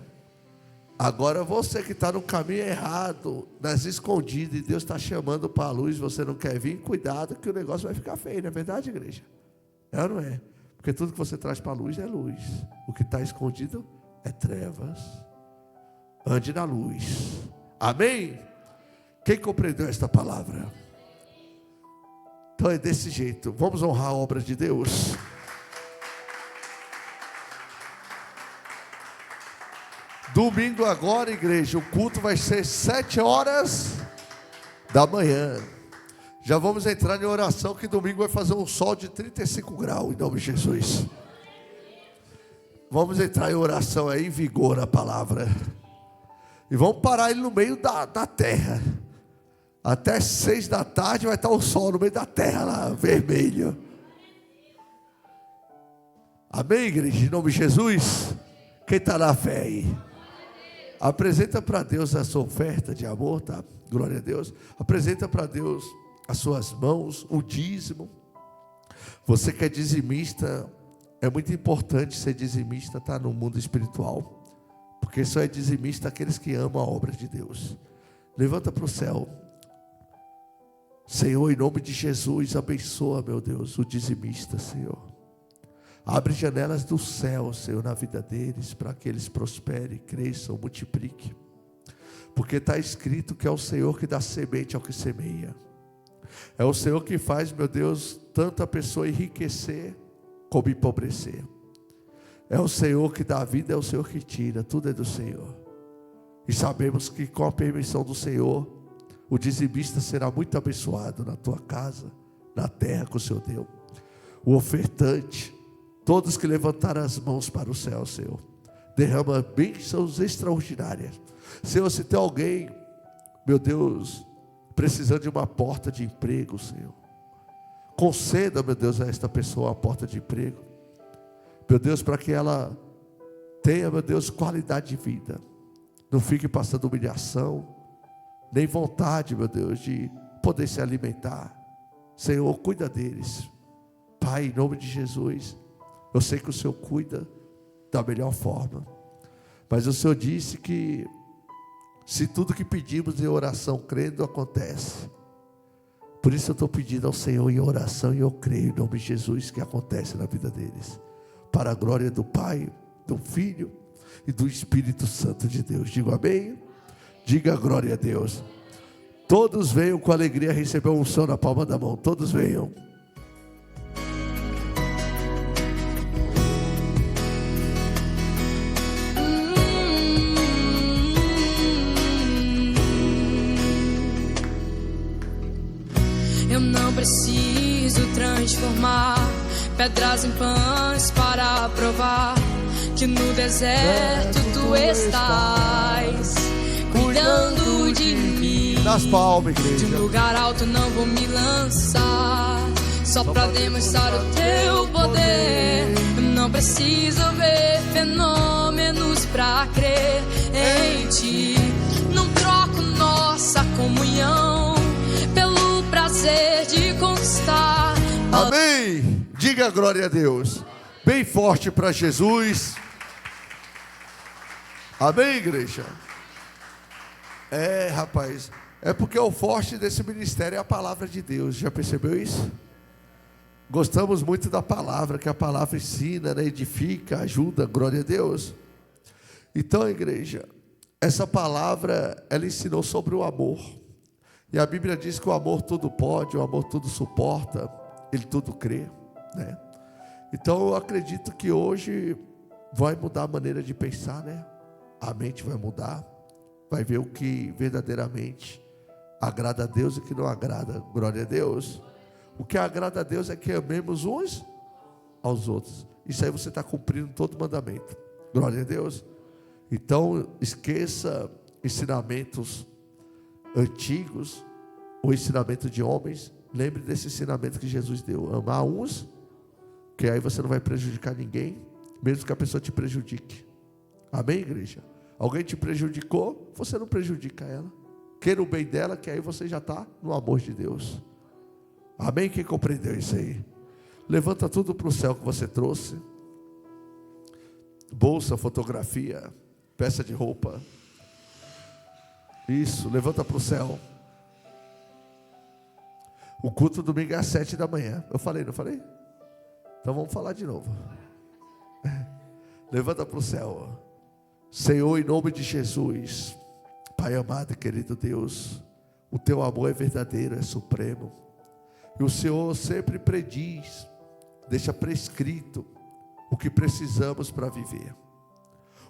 Agora você que está no caminho errado, nas escondidas, e Deus está chamando para a luz, você não quer vir, cuidado que o negócio vai ficar feio, não é verdade, igreja? É ou não é? Porque tudo que você traz para a luz é luz, o que está escondido é trevas. Ande na luz, amém? Quem compreendeu esta palavra? Então é desse jeito. Vamos honrar a obra de Deus. Domingo agora, igreja, o culto vai ser 7h da manhã. Já vamos entrar em oração, que domingo vai fazer um sol de 35 graus, em nome de Jesus. Vamos entrar em oração aí, em vigor a palavra. E vamos parar ele no meio da terra. Até 6 da tarde vai estar o sol no meio da terra lá, vermelho. Amém, igreja? Em nome de Jesus. Quem está na fé aí? Apresenta para Deus a sua oferta de amor, tá? Glória a Deus. Apresenta para Deus as suas mãos, o dízimo. Você que é dizimista, é muito importante ser dizimista, tá? No mundo espiritual. Porque só é dizimista aqueles que amam a obra de Deus. Levanta para o céu. Senhor, em nome de Jesus, abençoa, meu Deus, o dizimista, Senhor. Abre janelas do céu, Senhor, na vida deles, para que eles prosperem, cresçam, multipliquem. Porque está escrito que é o Senhor que dá semente ao que semeia. É o Senhor que faz, meu Deus, tanto a pessoa enriquecer como empobrecer. É o Senhor que dá a vida, é o Senhor que tira, tudo é do Senhor. E sabemos que com a permissão do Senhor, o dizimista será muito abençoado na tua casa, na terra que o Senhor deu. O ofertante, todos que levantaram as mãos para o céu, Senhor, derrama bênçãos extraordinárias. Senhor, se tem alguém, meu Deus, precisando de uma porta de emprego, Senhor, conceda, meu Deus, a esta pessoa a porta de emprego, meu Deus, para que ela tenha, meu Deus, qualidade de vida, não fique passando humilhação, nem vontade, meu Deus, de poder se alimentar. Senhor, cuida deles, Pai, em nome de Jesus. Eu sei que o Senhor cuida da melhor forma, mas o Senhor disse que se tudo que pedimos em oração crendo, acontece. Por isso eu estou pedindo ao Senhor em oração, e eu creio em nome de Jesus que acontece na vida deles, para a glória do Pai, do Filho e do Espírito Santo de Deus. Diga amém. Diga glória a Deus. Todos venham com alegria receber a unção na palma da mão. Todos venham. Eu não preciso transformar pedras em pães para provar que no deserto tu estás cuidando de mim. Nas palmas, igreja. De um lugar alto não vou me lançar, só para demonstrar o teu poder. Eu não preciso ver fenômenos para crer em ti. Não troco nossa comunhão pelo prazer de conquistar. Amém. Diga glória a Deus. Bem forte para Jesus. Amém, igreja? Rapaz, é porque o forte desse ministério é a palavra de Deus. Já percebeu isso? Gostamos muito da palavra, que a palavra ensina, né? Edifica, ajuda, glória a Deus. Então, igreja, essa palavra, ela ensinou sobre o amor. E a Bíblia diz que o amor tudo pode, o amor tudo suporta, ele tudo crê, né? Então eu acredito que hoje vai mudar a maneira de pensar, né? A mente vai mudar, vai ver o que verdadeiramente agrada a Deus e o que não agrada. Glória a Deus. O que agrada a Deus é que amemos uns aos outros. Isso aí você está cumprindo todo o mandamento. Glória a Deus. Então esqueça ensinamentos antigos, o ensinamento de homens. Lembre desse ensinamento que Jesus deu: amar uns, que aí você não vai prejudicar ninguém, mesmo que a pessoa te prejudique. Amém, igreja? Alguém te prejudicou, você não prejudica ela. Queira o bem dela, que aí você já está no amor de Deus. Amém? Quem compreendeu isso aí? Levanta tudo para o céu que você trouxe. Bolsa, fotografia, peça de roupa. Isso, levanta para o céu. O culto domingo é às 7 da manhã. Eu falei, não falei? Então vamos falar de novo. Levanta para o céu. Senhor, em nome de Jesus, Pai amado e querido Deus, O teu amor é verdadeiro, é supremo. E o Senhor sempre prediz, deixa prescrito o que precisamos para viver.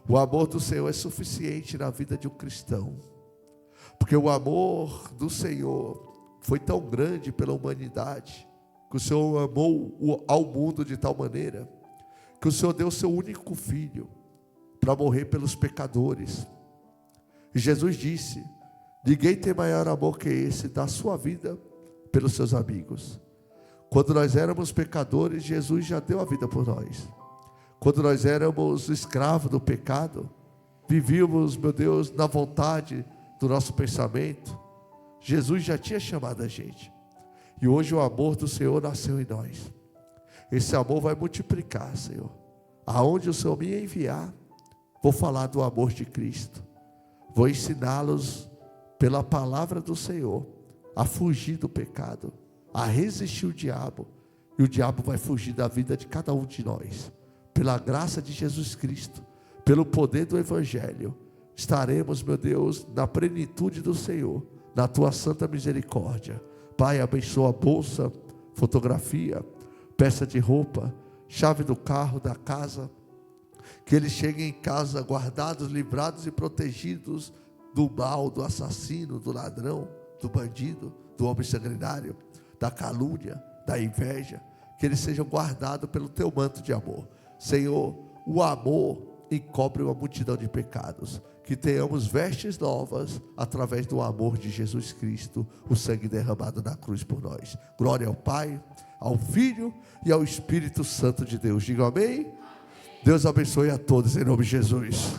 O amor do Senhor é suficiente na vida de um cristão, porque o amor do Senhor foi tão grande pela humanidade, que o Senhor amou ao mundo de tal maneira, que o Senhor deu o seu único filho para morrer pelos pecadores. E Jesus disse: ninguém tem maior amor que esse, dar sua vida pelos seus amigos. Quando nós éramos pecadores, Jesus já deu a vida por nós. Quando nós éramos escravos do pecado, vivíamos, meu Deus, na vontade do nosso pensamento, Jesus já tinha chamado a gente. E hoje o amor do Senhor nasceu em nós. Esse amor vai multiplicar, Senhor. Aonde o Senhor me enviar, vou falar do amor de Cristo. Vou ensiná-los pela palavra do Senhor a fugir do pecado, a resistir o diabo. E o diabo vai fugir da vida de cada um de nós. Pela graça de Jesus Cristo, pelo poder do Evangelho, estaremos, meu Deus, na plenitude do Senhor, na tua santa misericórdia. Pai, abençoa a bolsa, fotografia, peça de roupa, chave do carro, da casa, que eles cheguem em casa guardados, livrados e protegidos do mal, do assassino, do ladrão, do bandido, do homem sanguinário, da calúnia, da inveja, que eles sejam guardados pelo teu manto de amor. Senhor, o amor encobre uma multidão de pecados. Que tenhamos vestes novas através do amor de Jesus Cristo, o sangue derramado na cruz por nós. Glória ao Pai, ao Filho e ao Espírito Santo de Deus. Diga amém. Deus abençoe a todos em nome de Jesus.